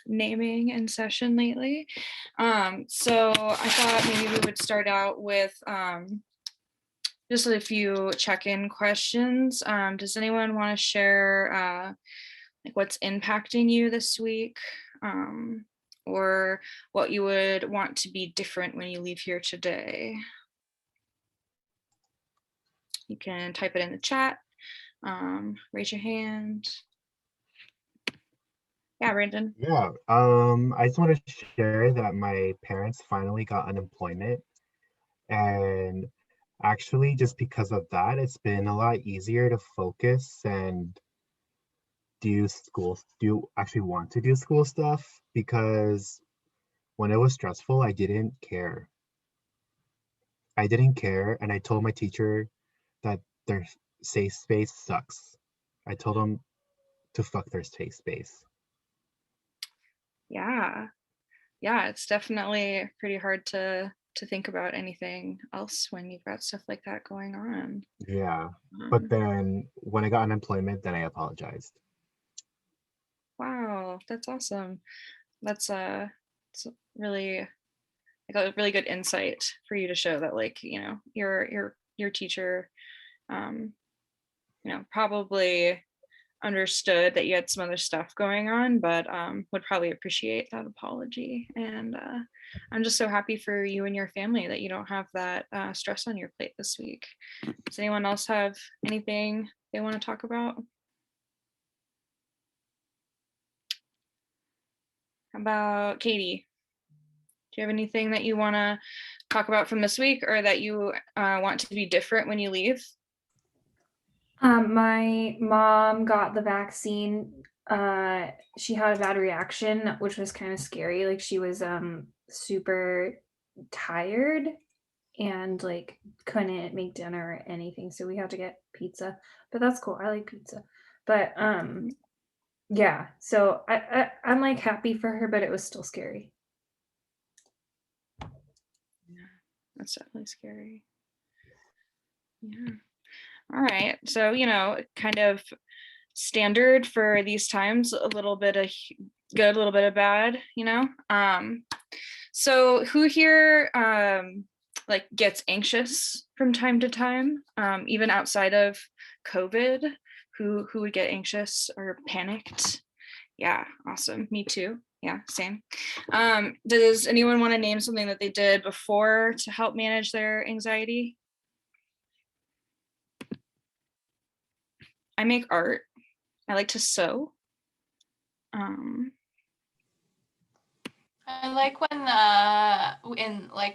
naming in session lately. So I thought maybe we would start out with just a few check-in questions. Does anyone want to share like what's impacting you this week, or what you would want to be different when you leave here today? You can type it in the chat, raise your hand. Yeah, Brandon. Yeah. I just want to share that my parents finally got unemployment. And actually, just because of that, it's been a lot easier to focus and do actually want to do school stuff, because when it was stressful, I didn't care. I didn't care, and I told my teacher that their safe space sucks. I told them to fuck their safe space. Yeah, it's definitely pretty hard to think about anything else when you've got stuff like that going on. Yeah. But then when I got unemployment, then I apologized. Wow, that's awesome. That's it's really like a really good insight for you to show that, like, you know, your teacher you know, probably understood that you had some other stuff going on, but would probably appreciate that apology. And I'm just so happy for you and your family that you don't have that stress on your plate this week. Does anyone else have anything they want to talk about? How about Katie? Do you have anything that you want to talk about from this week, or that you want to be different when you leave? My mom got the vaccine. She had a bad reaction, which was kind of scary. Like she was super tired and like couldn't make dinner or anything, so we had to get pizza. But that's cool. I like pizza. But yeah, so I'm like happy for her, but it was still scary. Yeah, that's definitely scary. Yeah. All right. So, you know, kind of standard for these times, a little bit of good, a little bit of bad, you know? So who here like gets anxious from time to time, even outside of COVID? Who would get anxious or panicked? Yeah, awesome. Me too. Yeah, same. Does anyone want to name something that they did before to help manage their anxiety? I make art. I like to sew. I like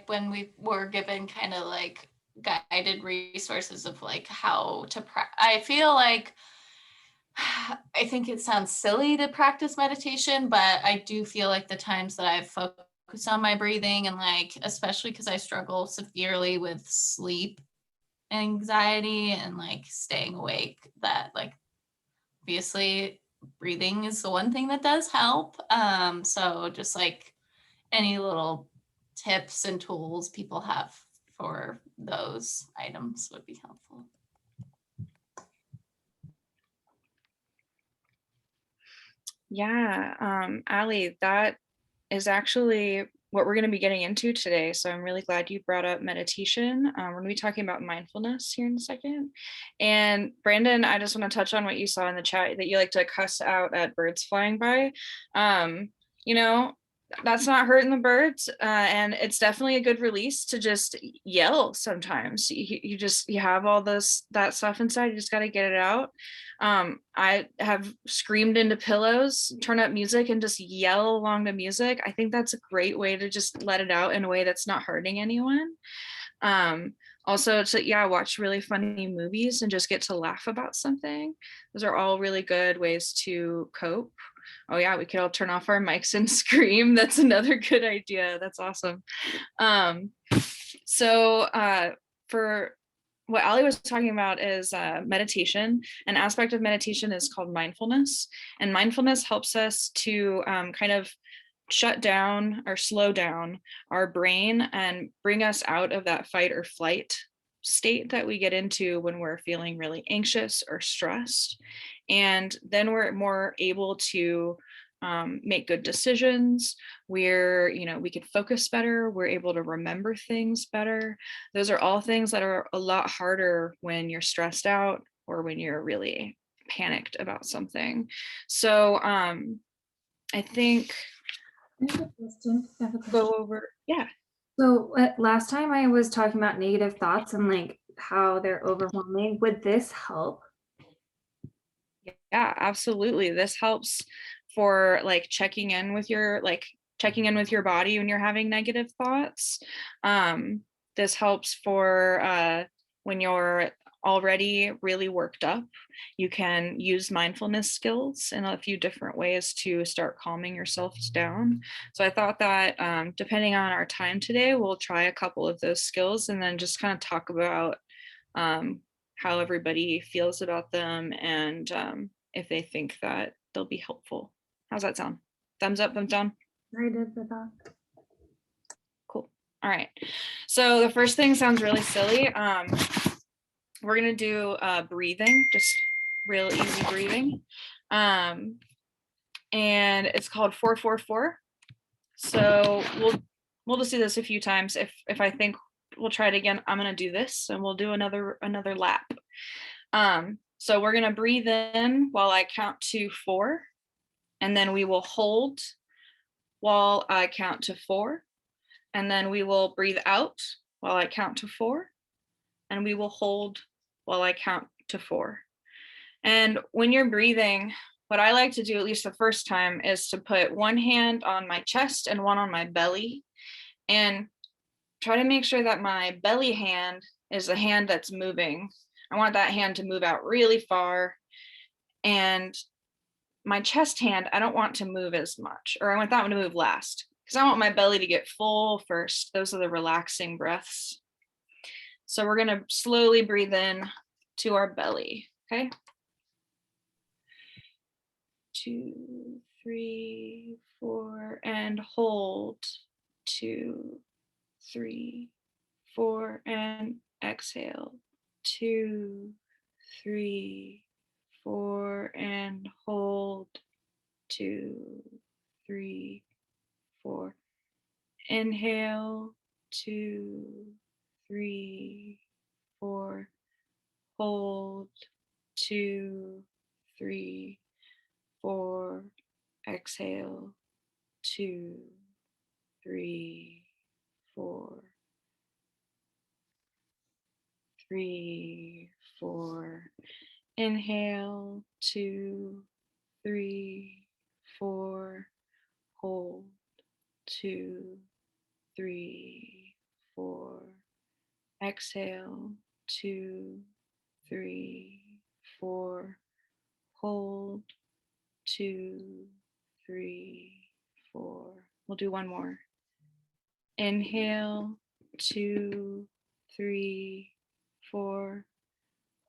when we were given kind of like guided resources of like how to I feel like I think it sounds silly to practice meditation, but I do feel like the times that I've focused on my breathing and like, especially because I struggle severely with sleep anxiety and like staying awake, that like obviously breathing is the one thing that does help. So just like any little tips and tools people have for those items would be helpful. Yeah, Allie, that is actually what we're going to be getting into today. So I'm really glad you brought up meditation. We're going to be talking about mindfulness here in a second. And Brandon, I just want to touch on what you saw in the chat that you like to cuss out at birds flying by. You know, that's not hurting the birds, and it's definitely a good release to just yell sometimes. You have all that stuff inside, you just got to get it out. I have screamed into pillows, turn up music and just yell along the music. I think that's a great way to just let it out in a way that's not hurting anyone. Also to watch really funny movies and just get to laugh about something. Those are all really good ways to cope. Oh yeah, we could all turn off our mics and scream. That's another good idea. That's awesome. For what Ali was talking about is meditation. An aspect of meditation is called mindfulness, and mindfulness helps us to kind of shut down or slow down our brain and bring us out of that fight or flight state that we get into when we're feeling really anxious or stressed. And then we're more able to make good decisions. We can focus better. We're able to remember things better. Those are all things that are a lot harder when you're stressed out or when you're really panicked about something. So I think I have a question. I have a question. go over, yeah. So last time I was talking about negative thoughts and like how they're overwhelming. Would this help? Yeah, absolutely. This helps for like checking in with your body when you're having negative thoughts. This helps for when you're already really worked up. You can use mindfulness skills in a few different ways to start calming yourself down. So I thought that depending on our time today, we'll try a couple of those skills and then just kind of talk about how everybody feels about them and if they think that they'll be helpful. How's that sound? Thumbs up, thumbs down? I did with that. Cool. All right. So the first thing sounds really silly. We're going to do breathing, just real easy breathing. And it's called 4-4-4. So we'll just do this a few times. If I think we'll try it again, I'm going to do this and we'll do another lap. So we're going to breathe in while I count to 4, and then we will hold while I count to 4, and then we will breathe out while I count to 4, and we will hold while I count to 4. And when you're breathing, what I like to do, at least the first time, is to put one hand on my chest and one on my belly and try to make sure that my belly hand is the hand that's moving. I want that hand to move out really far. And my chest hand, I don't want to move as much, or I want that one to move last because I want my belly to get full first. Those are the relaxing breaths. So we're going to slowly breathe in to our belly. Okay. 2, 3, 4, and hold. 2, 3, 4, and exhale. 2, 3, 4, and hold. 2, 3, 4. Inhale. 2, 3, 4. Hold. 2, 3, 4. Exhale. 2, 3, 4, 3, 4. Inhale, 2, 3, 4. Hold, 2, 3, 4. Exhale, 2, 3, 4. Hold, 2, 3, 4. We'll do one more. Inhale, 2, 3, 4.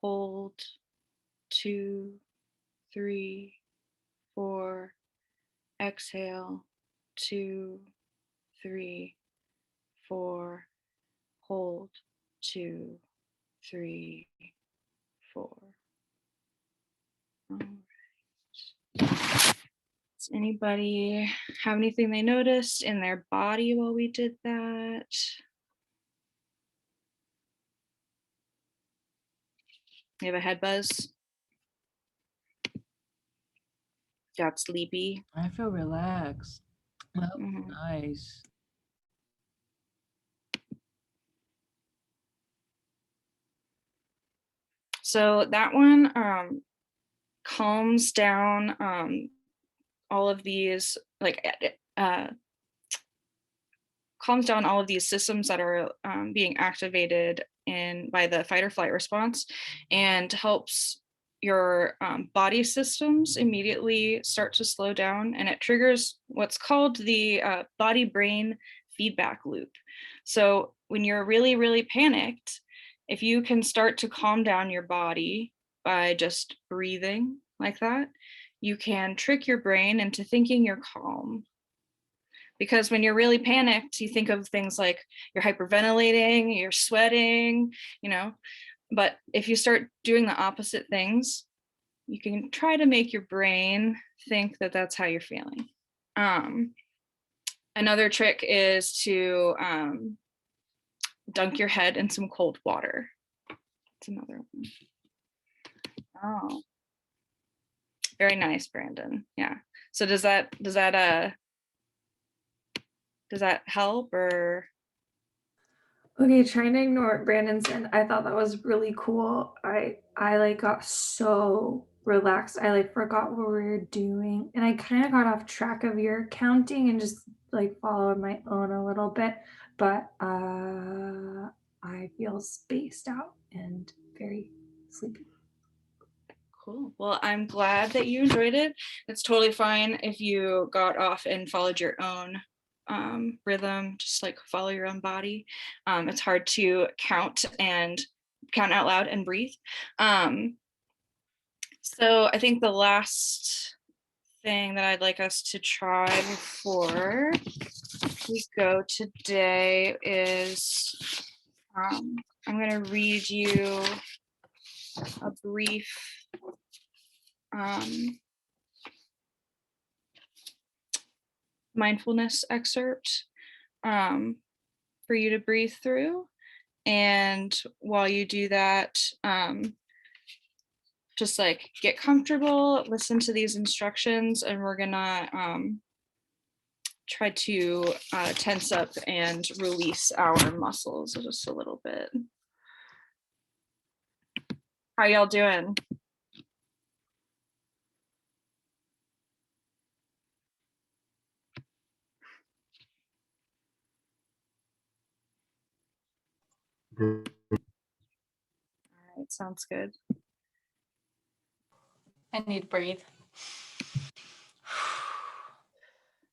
Hold, 2, 3, 4. Exhale, 2, 3, 4. Hold, 2, 3, 4. All right. Does anybody have anything they noticed in their body while we did that? You have a head buzz? Got sleepy? I feel relaxed. That was Mhm. nice. So that one calms down all of these, like calms down all of these systems that are being activated by the fight or flight response, and helps your body systems immediately start to slow down, and it triggers what's called the body brain feedback loop. So when you're really, really panicked, if you can start to calm down your body by just breathing like that, you can trick your brain into thinking you're calm. Because when you're really panicked, you think of things like you're hyperventilating, you're sweating, you know. But if you start doing the opposite things, you can try to make your brain think that that's how you're feeling. Another trick is to dunk your head in some cold water. That's another one. Oh, very nice, Brandon. Yeah. So does that help, or? Okay, trying to ignore what Brandon said. I thought that was really cool. I like got so relaxed. I like forgot what we were doing, and I kind of got off track of your counting and just like followed my own a little bit. But I feel spaced out and very sleepy. Cool. Well, I'm glad that you enjoyed it. It's totally fine if you got off and followed your own rhythm, just like follow your own body. It's hard to count out loud and breathe. So I think the last thing that I'd like us to try before we go today is I'm going to read you a brief mindfulness excerpt for you to breathe through. And while you do that, just like get comfortable, listen to these instructions, and we're gonna try to tense up and release our muscles just a little bit. How y'all doing? Good. All right, sounds good. I need to breathe.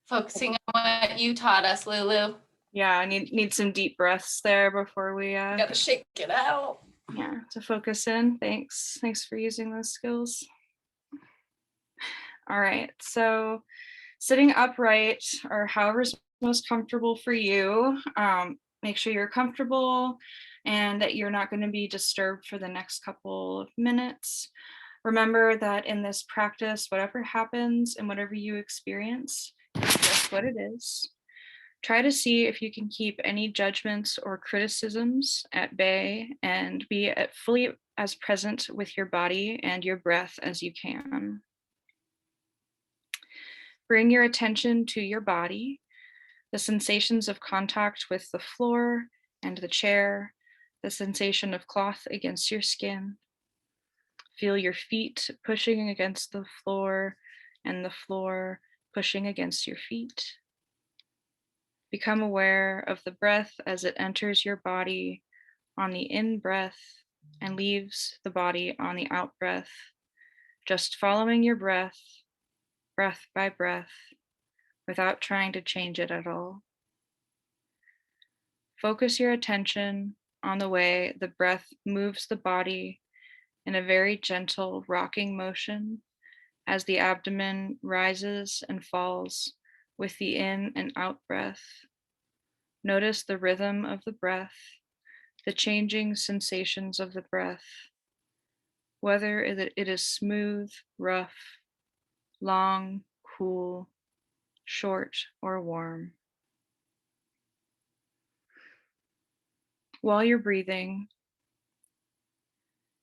Focusing on what you taught us, Lulu. Yeah, I need some deep breaths there before we Gotta shake it out. yeah, to focus in. Thanks for using those skills. All right, so sitting upright or however's most comfortable for you. Make sure you're comfortable and that you're not going to be disturbed for the next couple of minutes. Remember that in this practice, whatever happens and whatever you experience is just what it is. Try to see if you can keep any judgments or criticisms at bay and be fully as present with your body and your breath as you can. Bring your attention to your body, the sensations of contact with the floor and the chair, the sensation of cloth against your skin. Feel your feet pushing against the floor and the floor pushing against your feet. Become aware of the breath as it enters your body on the in breath and leaves the body on the out breath, just following your breath, breath by breath, without trying to change it at all. Focus your attention on the way the breath moves the body in a very gentle rocking motion as the abdomen rises and falls with the in and out breath. Notice the rhythm of the breath, the changing sensations of the breath, whether it is smooth, rough, long, cool, short, or warm. While you're breathing,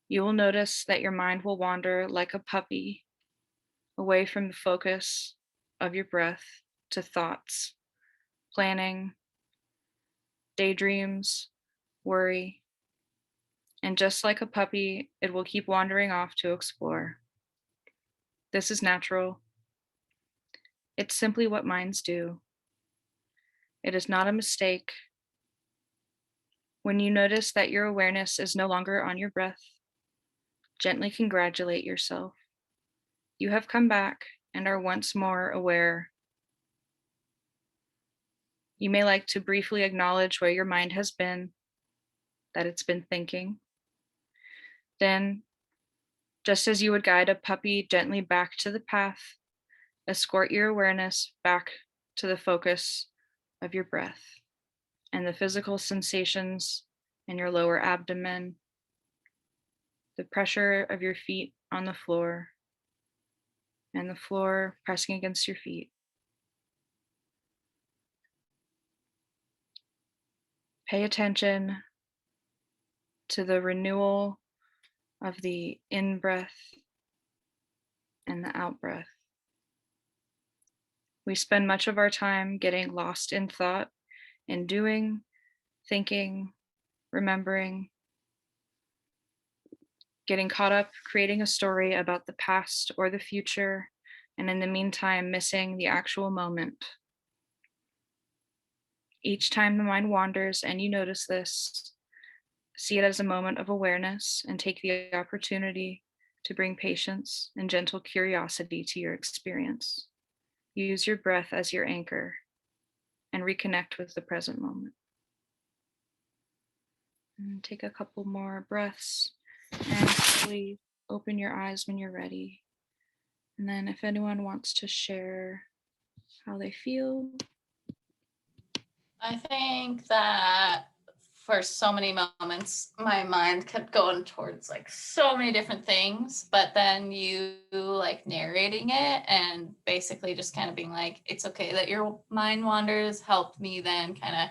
you will notice that your mind will wander like a puppy away from the focus of your breath to thoughts, planning, daydreams, worry. And just like a puppy, it will keep wandering off to explore. This is natural. It's simply what minds do. It is not a mistake. When you notice that your awareness is no longer on your breath, gently congratulate yourself. You have come back and are once more aware. You may like to briefly acknowledge where your mind has been, that it's been thinking. Then, just as you would guide a puppy gently back to the path, escort your awareness back to the focus of your breath and the physical sensations in your lower abdomen, the pressure of your feet on the floor, and the floor pressing against your feet. Pay attention to the renewal of the in-breath and the out-breath. We spend much of our time getting lost in thought, in doing, thinking, remembering, getting caught up creating a story about the past or the future, and in the meantime, missing the actual moment. Each time the mind wanders and you notice this, see it as a moment of awareness and take the opportunity to bring patience and gentle curiosity to your experience. Use your breath as your anchor and reconnect with the present moment. And take a couple more breaths and slowly open your eyes when you're ready. And then if anyone wants to share how they feel. I think that for so many moments, my mind kept going towards like so many different things, but then you like narrating it and basically just kind of being like, it's okay that your mind wanders helped me then kind of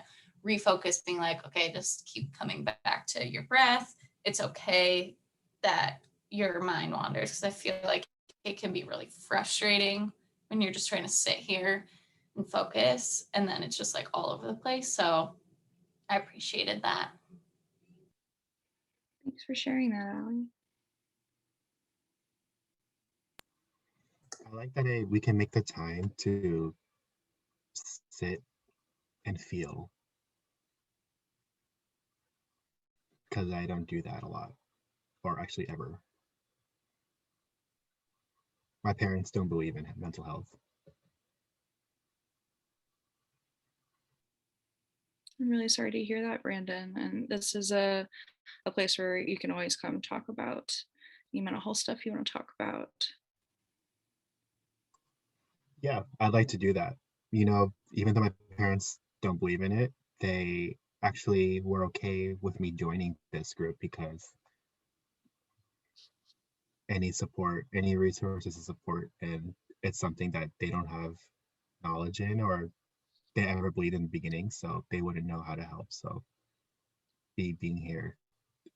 refocus, being like, okay, just keep coming back to your breath. It's okay that your mind wanders, because I feel like it can be really frustrating when you're just trying to sit here and focus and then it's just like all over the place. So I appreciated that. Thanks for sharing that, Allie. I like that we can make the time to sit and feel, because I don't do that a lot, or actually ever. My parents don't believe in mental health. I'm really sorry to hear that, Brandon. And this is a place where you can always come talk about any mental health stuff you want to talk about. Yeah, I'd like to do that. You know, even though my parents don't believe in it, they actually were okay with me joining this group because any support, any resources to support, and it's something that they don't have knowledge in or they ever believed in the beginning, so they wouldn't know how to help. So being here,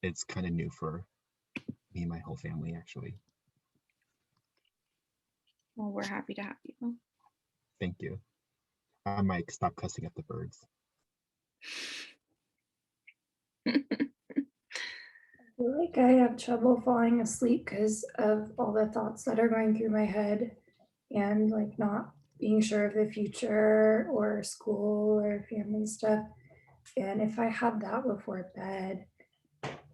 it's kind of new for me and my whole family, actually. Well, we're happy to have you. Thank you. I might stop cussing at the birds. I feel like I have trouble falling asleep because of all the thoughts that are going through my head and like not being sure of the future or school or family stuff. And if I had that before bed,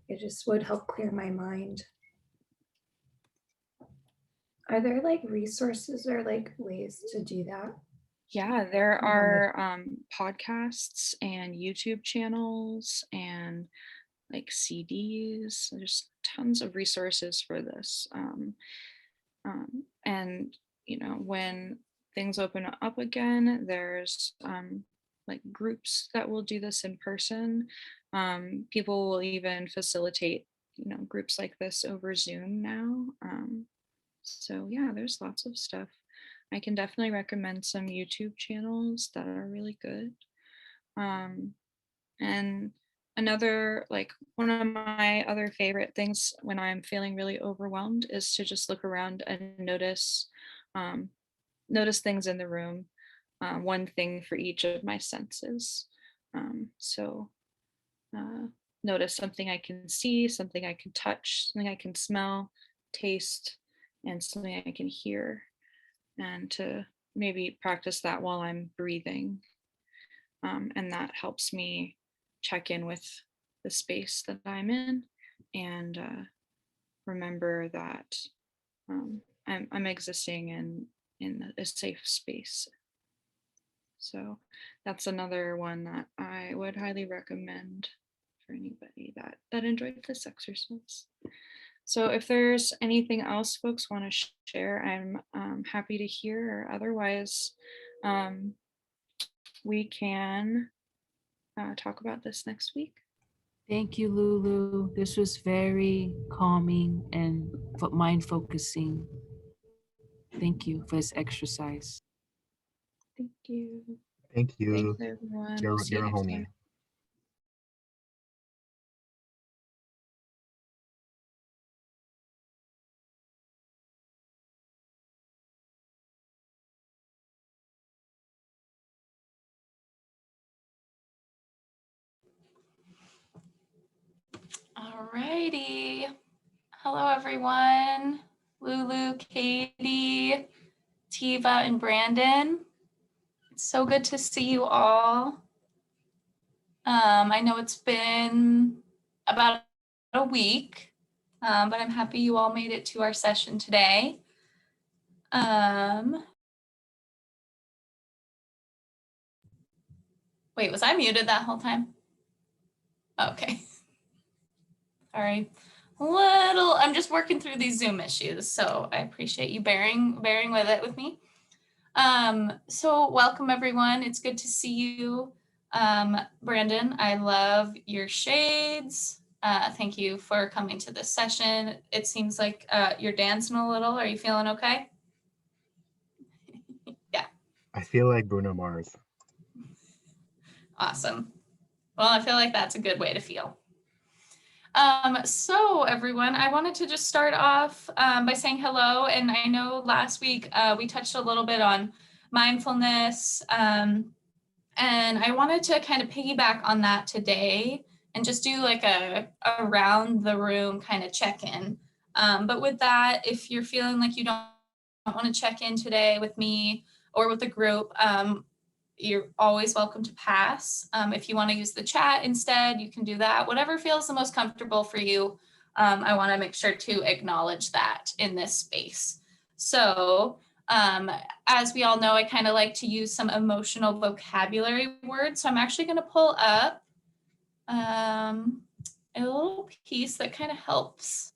it just would help clear my mind. Are there like resources or like ways to do that? Yeah, there Mhm. are podcasts and YouTube channels and like CDs. There's tons of resources for this. And when things open up again, there's like groups that will do this in person. People will even facilitate groups like this over Zoom now. So yeah, there's lots of stuff. I can definitely recommend some YouTube channels that are really good. Um, and another, like one of my other favorite things when I'm feeling really overwhelmed is to just look around and um, notice things in the room, one thing for each of my senses. So uh, notice something I can see, something I can touch, something I can smell, taste, and something I can hear, and to maybe practice that while I'm breathing. And that helps me check in with the space that I'm in and remember that I'm existing in a safe space. So that's another one that I would highly recommend for anybody that enjoyed this exercise. So if there's anything else folks want to share, I'm happy to hear. Or otherwise, um, we can talk about this next week. Thank you, Lulu. This was very calming and mind focusing. Thank you for this exercise. Thank you. Thank Thanks, you. everyone. We'll see you You're a next homie. time. Alrighty. Hello, everyone. Lulu, Katie, Tiva, and Brandon. It's so good to see you all. I know it's been about a week, but I'm happy you all made it to our session today. Wait, was I muted that whole time? Okay. Sorry. I'm just working through these Zoom issues, so I appreciate you bearing with it with me. So welcome everyone. It's good to see you. Brandon, I love your shades. Thank you for coming to this session. It seems like you're dancing a little. Are you feeling okay? Yeah. I feel like Bruno Mars. Awesome. Well, I feel like that's a good way to feel. So everyone, I wanted to just start off by saying hello. And I know last week we touched a little bit on mindfulness. And I wanted to kind of piggyback on that today and just do like a around the room kind of check-in. But with that, if you're feeling like you don't want to check in today with me or with the group, you're always welcome to pass. If you want to use the chat instead, you can do that. Whatever feels the most comfortable for you. I want to make sure to acknowledge that in this space. So as we all know, I kind of like to use some emotional vocabulary words. So I'm actually going to pull up a little piece that kind of helps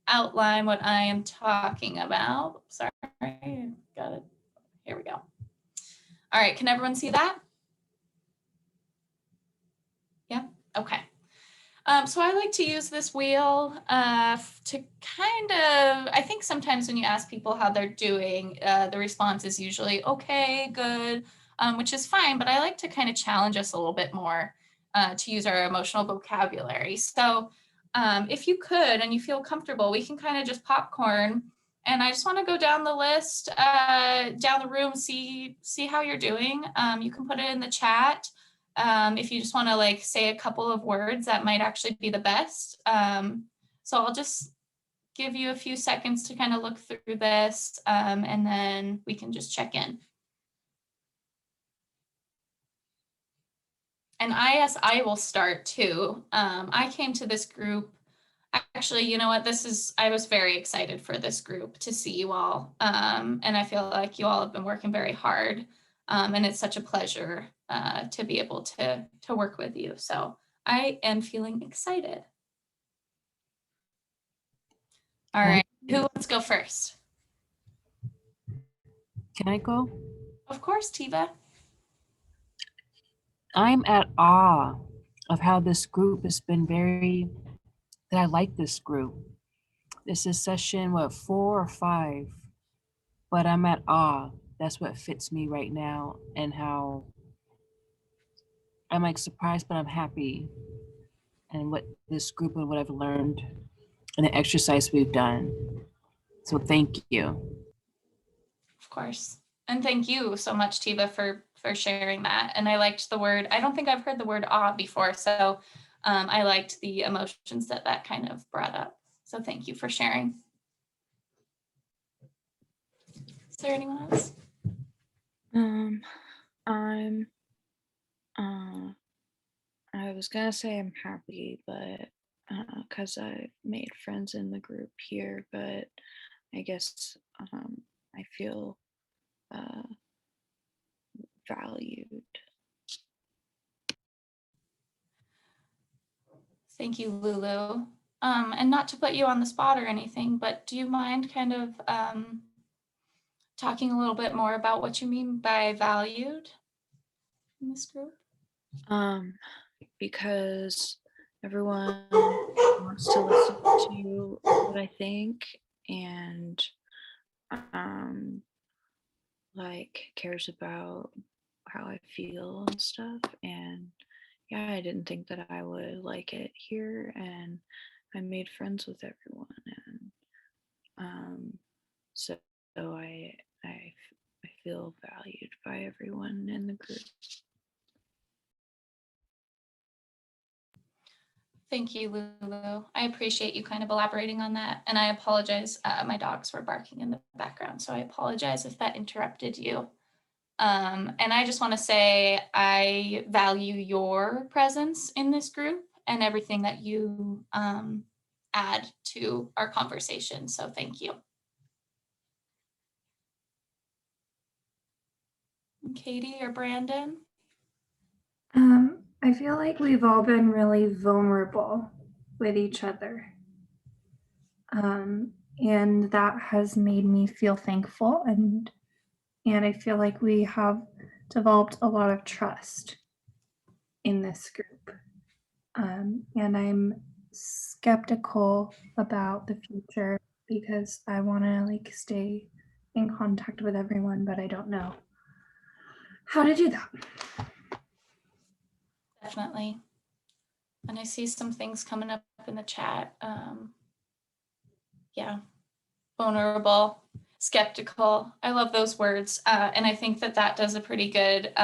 outline what I am talking about. Sorry, got it. Here we go. All right, can everyone see that? Yeah, okay. So I like to use this wheel to kind of, I think sometimes when you ask people how they're doing, the response is usually, okay, good, which is fine, but I like to kind of challenge us a little bit more to use our emotional vocabulary. So if you could, and you feel comfortable, we can kind of just popcorn And I just want to go down the list, down the room, see how you're doing. You can put it in the chat. If you just want to like say a couple of words, that might actually be the best. So I'll just give you a few seconds to kind of look through this, and then we can just check in. And I will start too. I came to this group, actually, you know what, I was very excited for this group to see you all. And I feel like you all have been working very hard. And it's such a pleasure to be able to work with you. So I am feeling excited. All right, who wants to go first? Can I go? Of course, Tiva. I'm at awe of how this group has been that I like this group. This is session, what, 4 or 5? But I'm at awe. That's what fits me right now, and how I'm like surprised, but I'm happy. And what this group and what I've learned and the exercise we've done. So thank you. Of course. And thank you so much, Tiva, for sharing that. And I liked the word, I don't think I've heard the word awe before. So I liked the emotions that kind of brought up. So thank you for sharing. Is there anyone else? I was gonna say I'm happy, but because I made friends in the group here, but I guess I feel valued. Thank you, Lulu. And not to put you on the spot or anything, but do you mind kind of talking a little bit more about what you mean by valued in this group? Because everyone wants to listen to what I think and like cares about how I feel and stuff. And yeah, I didn't think that I would like it here, and I made friends with everyone, and so I feel valued by everyone in the group. Thank you, Lulu. I appreciate you kind of elaborating on that. And I apologize, my dogs were barking in the background, so I apologize if that interrupted you. And I just want to say I value your presence in this group and everything that you add to our conversation. So thank you. And Katie or Brandon? I feel like we've all been really vulnerable with each other. And that has made me feel thankful, and I feel like we have developed a lot of trust in this group. And I'm skeptical about the future because I want to like stay in contact with everyone, but I don't know how to do that. Definitely. And I see some things coming up in the chat. Yeah, vulnerable, skeptical. I love those words. And I think that does a pretty good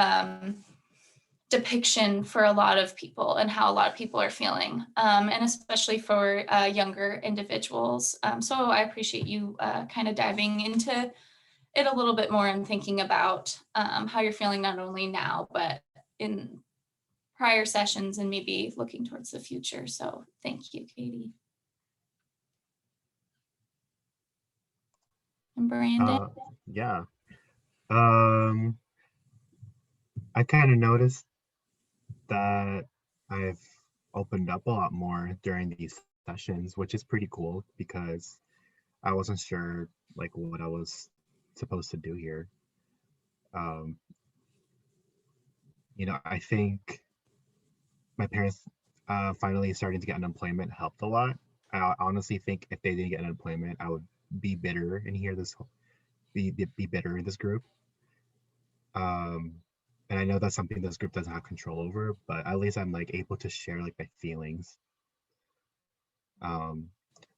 depiction for a lot of people and how a lot of people are feeling, and especially for younger individuals. So I appreciate you kind of diving into it a little bit more and thinking about how you're feeling not only now, but in prior sessions and maybe looking towards the future. So thank you, Katie. And Brandon? Yeah. I kind of noticed that I've opened up a lot more during these sessions, which is pretty cool because I wasn't sure like what I was supposed to do here. You know, I think my parents finally starting to get unemployment helped a lot. I honestly think if they didn't get unemployment, I would be bitter and hear this, be bitter in this group. And I know that's something this group doesn't have control over, but at least I'm like able to share like my feelings.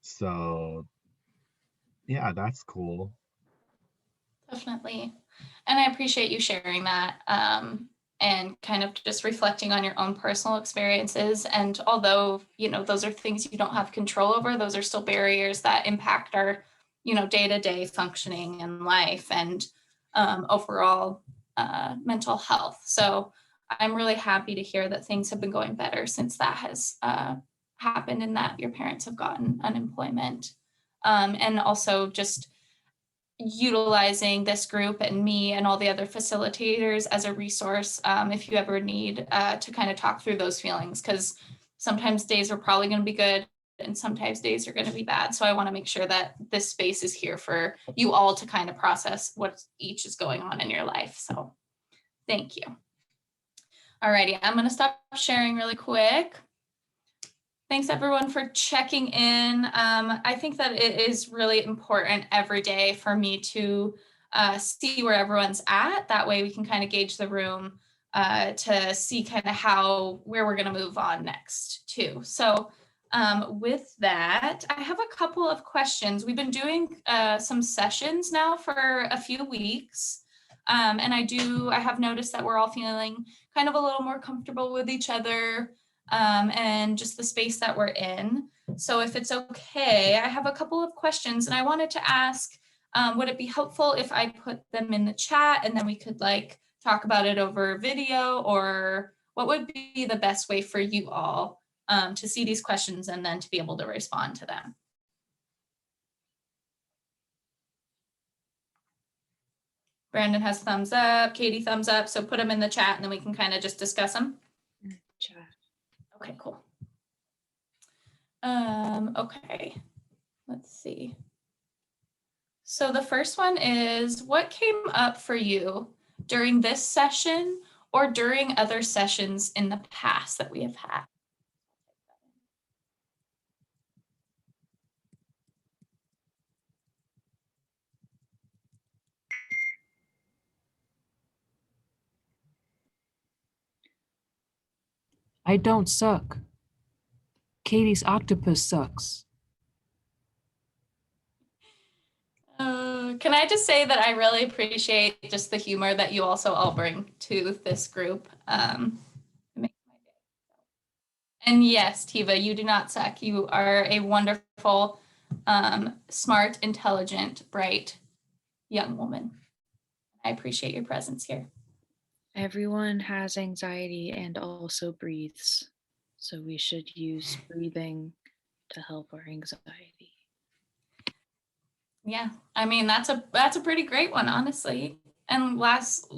So Yeah, that's cool. Definitely. And I appreciate you sharing that, and kind of just reflecting on your own personal experiences. And although, those are things you don't have control over, those are still barriers that impact our, day-to-day functioning in life and overall mental health. So I'm really happy to hear that things have been going better since that has happened and that your parents have gotten unemployment. And also just utilizing this group and me and all the other facilitators as a resource, if you ever need to kind of talk through those feelings, because sometimes days are probably going to be good and sometimes days are going to be bad. So I want to make sure that this space is here for you all to kind of process what each is going on in your life. So thank you. Alrighty, I'm going to stop sharing really quick. Thanks everyone for checking in. I think that it is really important every day for me to see where everyone's at. That way we can kind of gauge the room to see kind of where we're going to move on next too. So with that, I have a couple of questions. We've been doing some sessions now for a few weeks. And I have noticed that we're all feeling kind of a little more comfortable with each other. And just the space that we're in. So if it's okay, I have a couple of questions and I wanted to ask, would it be helpful if I put them in the chat and then we could talk about it over video, or what would be the best way for you all to see these questions and then to be able to respond to them? Brandon has thumbs up, Katie thumbs up, so put them in the chat and then we can kind of just discuss them. Chat. Okay, cool. Okay, let's see. So the first one is, what came up for you during this session or during other sessions in the past that we have had? I don't suck. Katie's octopus sucks. Can I just say that I really appreciate just the humor that you also all bring to this group. It makes my day. And yes, Tiva, you do not suck. You are a wonderful, smart, intelligent, bright young woman. I appreciate your presence here. Everyone has anxiety and also breathes. So we should use breathing to help our anxiety. Yeah, I mean, that's a pretty great one, honestly. And last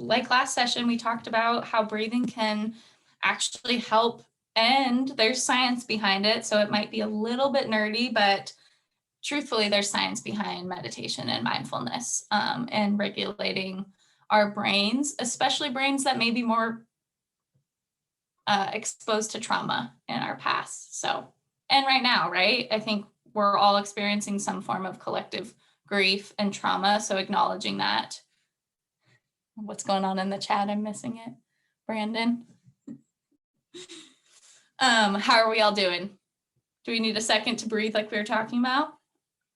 session, we talked about how breathing can actually help, and there's science behind it. So it might be a little bit nerdy, but truthfully, there's science behind meditation and mindfulness, and regulating our brains, especially brains that may be more exposed to trauma in our past. So, and right now, right? I think we're all experiencing some form of collective grief and trauma. So acknowledging that. What's going on in the chat? I'm missing it. Brandon. How are we all doing? Do we need a second to breathe like we were talking about?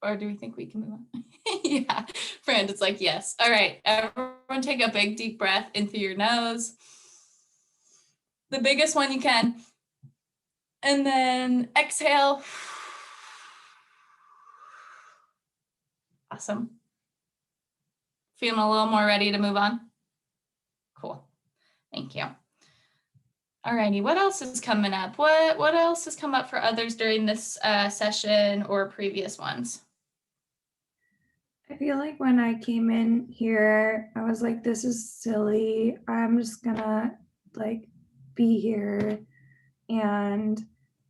Or do we think we can move on? Yeah, Brandon's like, yes. All right, everyone take a big deep breath in through your nose. The biggest one you can. And then exhale. Awesome. Feeling a little more ready to move on? Cool. Thank you. All righty, what else is coming up? What else has come up for others during this session or previous ones? I feel like when I came in here, I was like, this is silly. I'm just gonna be here. And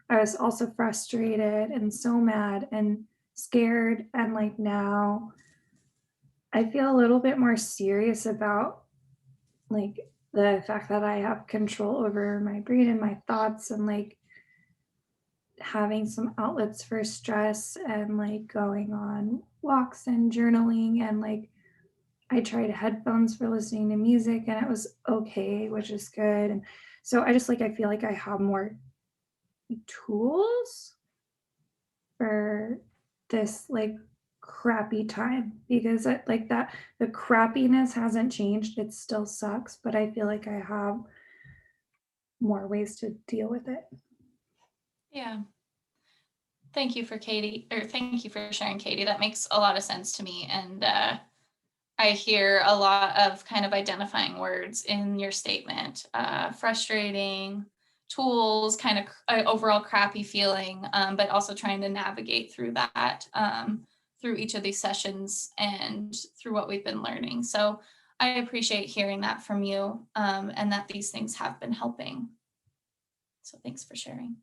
I was also frustrated and so mad and scared. And now I feel a little bit more serious about the fact that I have control over my brain and my thoughts, and having some outlets for stress, and going on walks and journaling, and I tried headphones for listening to music and it was okay, which is good. And so I just I feel like I have more tools for this crappy time because like that, the crappiness hasn't changed. It still sucks, but I feel like I have more ways to deal with it. Yeah. Thank you for Katie, or thank you for sharing, Katie. That makes a lot of sense to me. And I hear a lot of kind of identifying words in your statement. Frustrating, tools, kind of overall crappy feeling, but also trying to navigate through that through each of these sessions and through what we've been learning. So I appreciate hearing that from you, and that these things have been helping. So thanks for sharing.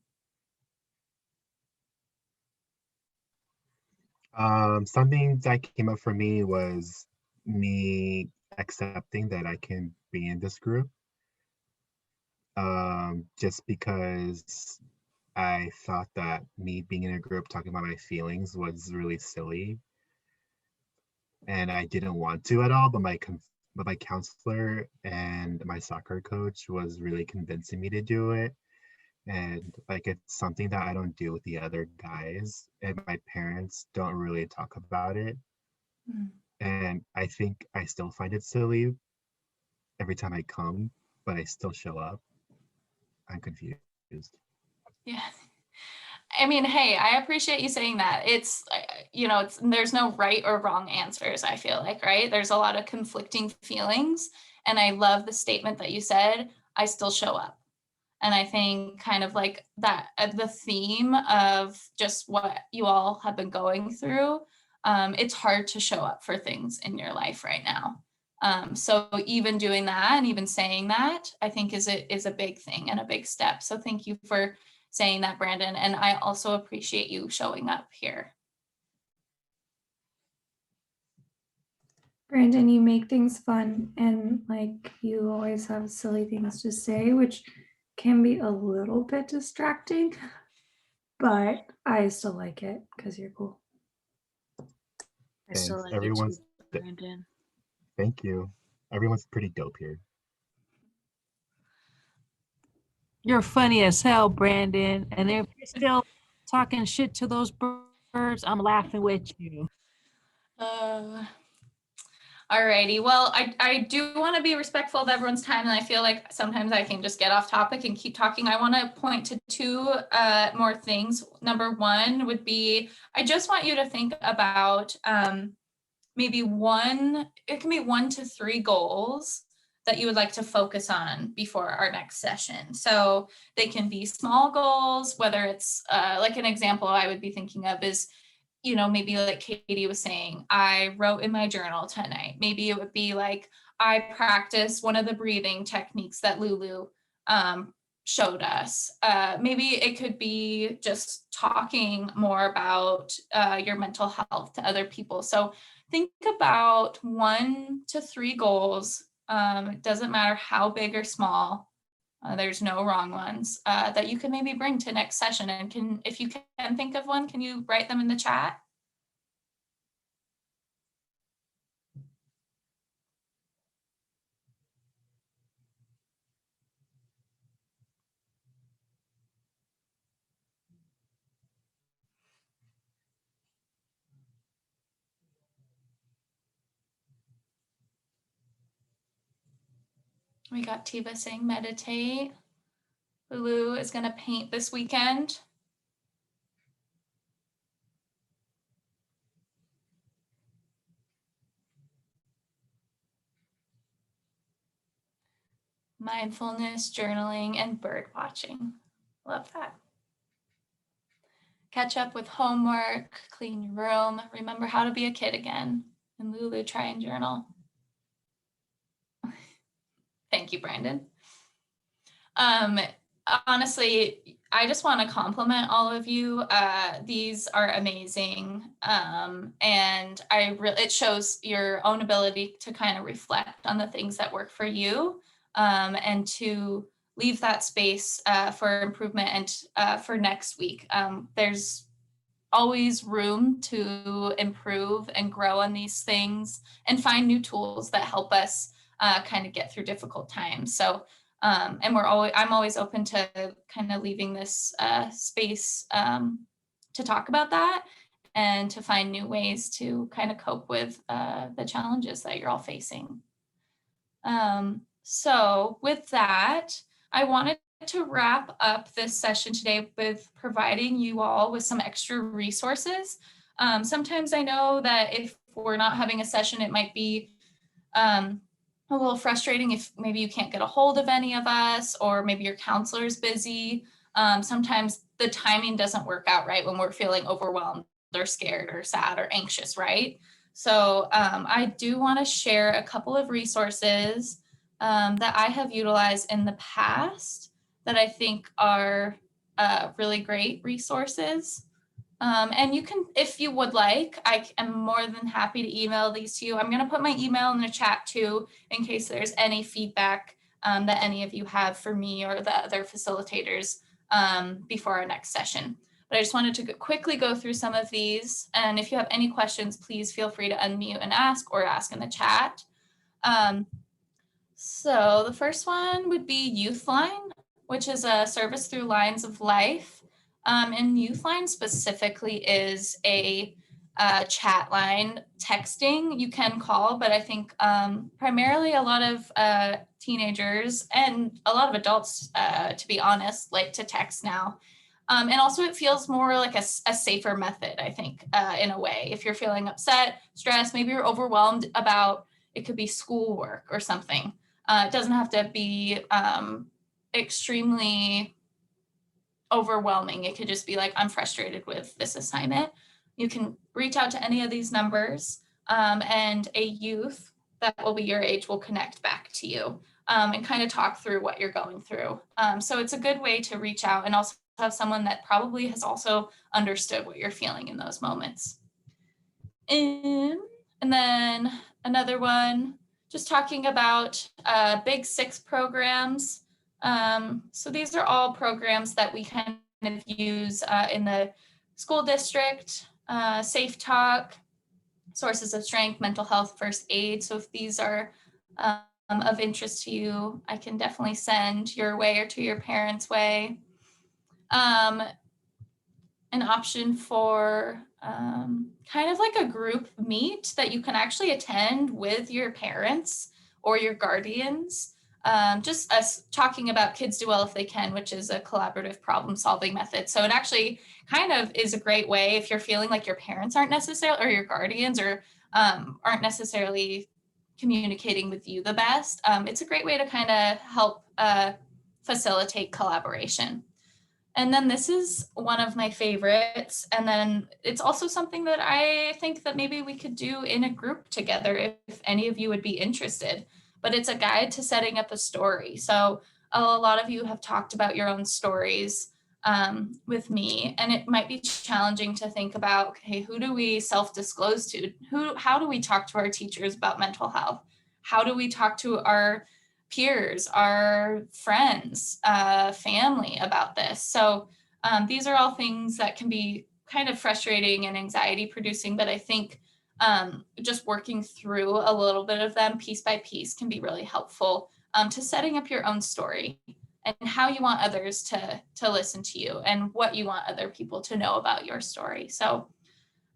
Something that came up for me was me accepting that I can be in this group. Just because I thought that me being in a group talking about my feelings was really silly, and I didn't want to at all. But my counselor and my soccer coach was really convincing me to do it. And like it's something that I don't do with the other guys, and my parents don't really talk about it. Mm. And I think I still find it silly every time I come, but I still show up. I'm confused. Yeah. I mean, hey, I appreciate you saying that. It's, there's no right or wrong answers, I feel like, right? There's a lot of conflicting feelings. And I love the statement that you said, I still show up. And I think kind of like that, the theme of just what you all have been going through, it's hard to show up for things in your life right now. So even doing that and even saying that, I think is a big thing and a big step. So thank you for saying that, Brandon. And I also appreciate you showing up here. Brandon, you make things fun and like you always have silly things to say, which can be a little bit distracting, but I still like it because you're cool. I still Thanks. like it too, Brandon. Thank you. Everyone's pretty dope here. You're funny as hell, Brandon. And if you're still talking shit to those birds, I'm laughing with you. Alrighty. Well, I do want to be respectful of everyone's time, and I feel like sometimes I can just get off topic and keep talking. I want to point to two more things. Number one would be, I just want you to think about maybe it can be 1 to 3 goals that you would like to focus on before our next session. So they can be small goals, whether it's like an example I would be thinking of is, maybe like Katie was saying, I wrote in my journal tonight. Maybe it would be like, I practiced one of the breathing techniques that Lulu showed us. Maybe it could be just talking more about your mental health to other people. So think about 1 to 3 goals. It doesn't matter how big or small. There's no wrong ones that you can maybe bring to next session. And if you can think of one, can you write them in the chat? We got Tiva saying meditate. Lulu is going to paint this weekend. Mindfulness, journaling, and bird watching. Love that. Catch up with homework, clean your room, remember how to be a kid again. And Lulu, try and journal. Thank you, Brandon. Honestly, I just want to compliment all of you. These are amazing. And it shows your own ability to kind of reflect on the things that work for you, and to leave that space for improvement and for next week. There's always room to improve and grow on these things and find new tools that help us kind of get through difficult times. So, and I'm always open to kind of leaving this space to talk about that and to find new ways to kind of cope with the challenges that you're all facing. So with that, I wanted to wrap up this session today with providing you all with some extra resources. Sometimes I know that if we're not having a session, it might be a little frustrating if maybe you can't get a hold of any of us, or maybe your counselor's busy. Sometimes the timing doesn't work out right when we're feeling overwhelmed or scared or sad or anxious, right? So I do want to share a couple of resources that I have utilized in the past that I think are really great resources. And you can, if you would like, I am more than happy to email these to you. I'm going to put my email in the chat too, in case there's any feedback that any of you have for me or the other facilitators before our next session. But I just wanted to quickly go through some of these. And if you have any questions, please feel free to unmute and ask, or ask in the chat. So the first one would be Youthline, which is a service through Lines of Life. And Youthline specifically is a chat line texting. You can call, but I think primarily a lot of teenagers and a lot of adults, to be honest, like to text now. And also it feels more like a safer method, I think, in a way. If you're feeling upset, stressed, maybe you're overwhelmed about, it could be schoolwork or something. It doesn't have to be extremely overwhelming. It could just be like, I'm frustrated with this assignment. You can reach out to any of these numbers, and a youth that will be your age will connect back to you and kind of talk through what you're going through. So it's a good way to reach out and also have someone that probably has also understood what you're feeling in those moments. And then another one, just talking about Big Six programs. So these are all programs that we kind of use in the school district, Safe Talk, Sources of Strength, Mental Health, First Aid. So if these are of interest to you, I can definitely send your way or to your parents' way. An option for kind of like a group meet that you can actually attend with your parents or your guardians. Just us talking about Kids Do Well If They Can, which is a collaborative problem solving method. So it actually kind of is a great way if you're feeling like your parents aren't necessarily, or your guardians or aren't necessarily communicating with you the best. It's a great way to kind of help facilitate collaboration. And then this is one of my favorites. And then it's also something that I think that maybe we could do in a group together if any of you would be interested. But it's a guide to setting up a story. So a lot of you have talked about your own stories with me, and it might be challenging to think about, okay, who do we self-disclose to? How do we talk to our teachers about mental health? How do we talk to our peers, our friends, family about this? So these are all things that can be kind of frustrating and anxiety producing, but I think just working through a little bit of them piece by piece can be really helpful to setting up your own story and how you want others to listen to you and what you want other people to know about your story. So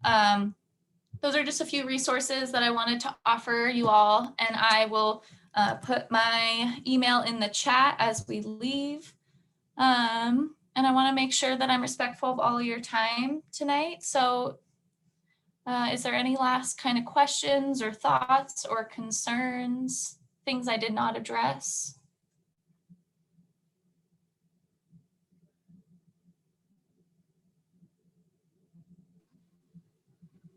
those are just a few resources that I wanted to offer you all, and I will put my email in the chat as we leave. And I want to make sure that I'm respectful of all of your time tonight. So is there any last kind of questions or thoughts or concerns, things I did not address?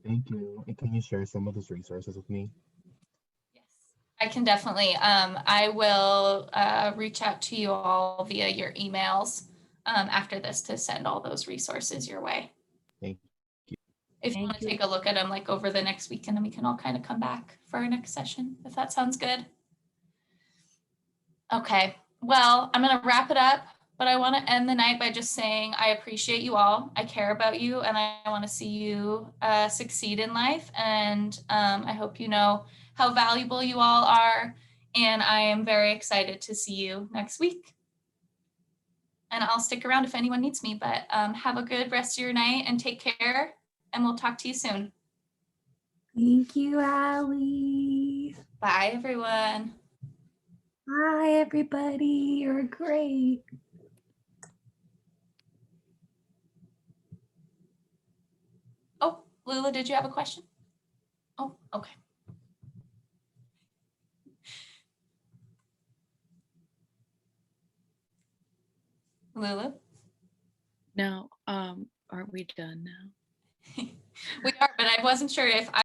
Thank you. And can you share some of those resources with me? Yes, I can definitely. I will reach out to you all via your emails after this to send all those resources your way. Thank you. If you want to take a look at them like over the next week, and then we can all kind of come back for our next session, if that sounds good. Okay, well, I'm going to wrap it up, but I want to end the night by just saying I appreciate you all. I care about you, and I want to see you succeed in life. And I hope you know how valuable you all are. And I am very excited to see you next week. And I'll stick around if anyone needs me, but have a good rest of your night and take care. and we'll talk to you soon. Thank you, Allie. Bye, everyone. Bye, everybody. You're great. Oh, Lula, did you have a question? Oh, okay. Lulu? No, aren't we done now? We are, but I wasn't sure if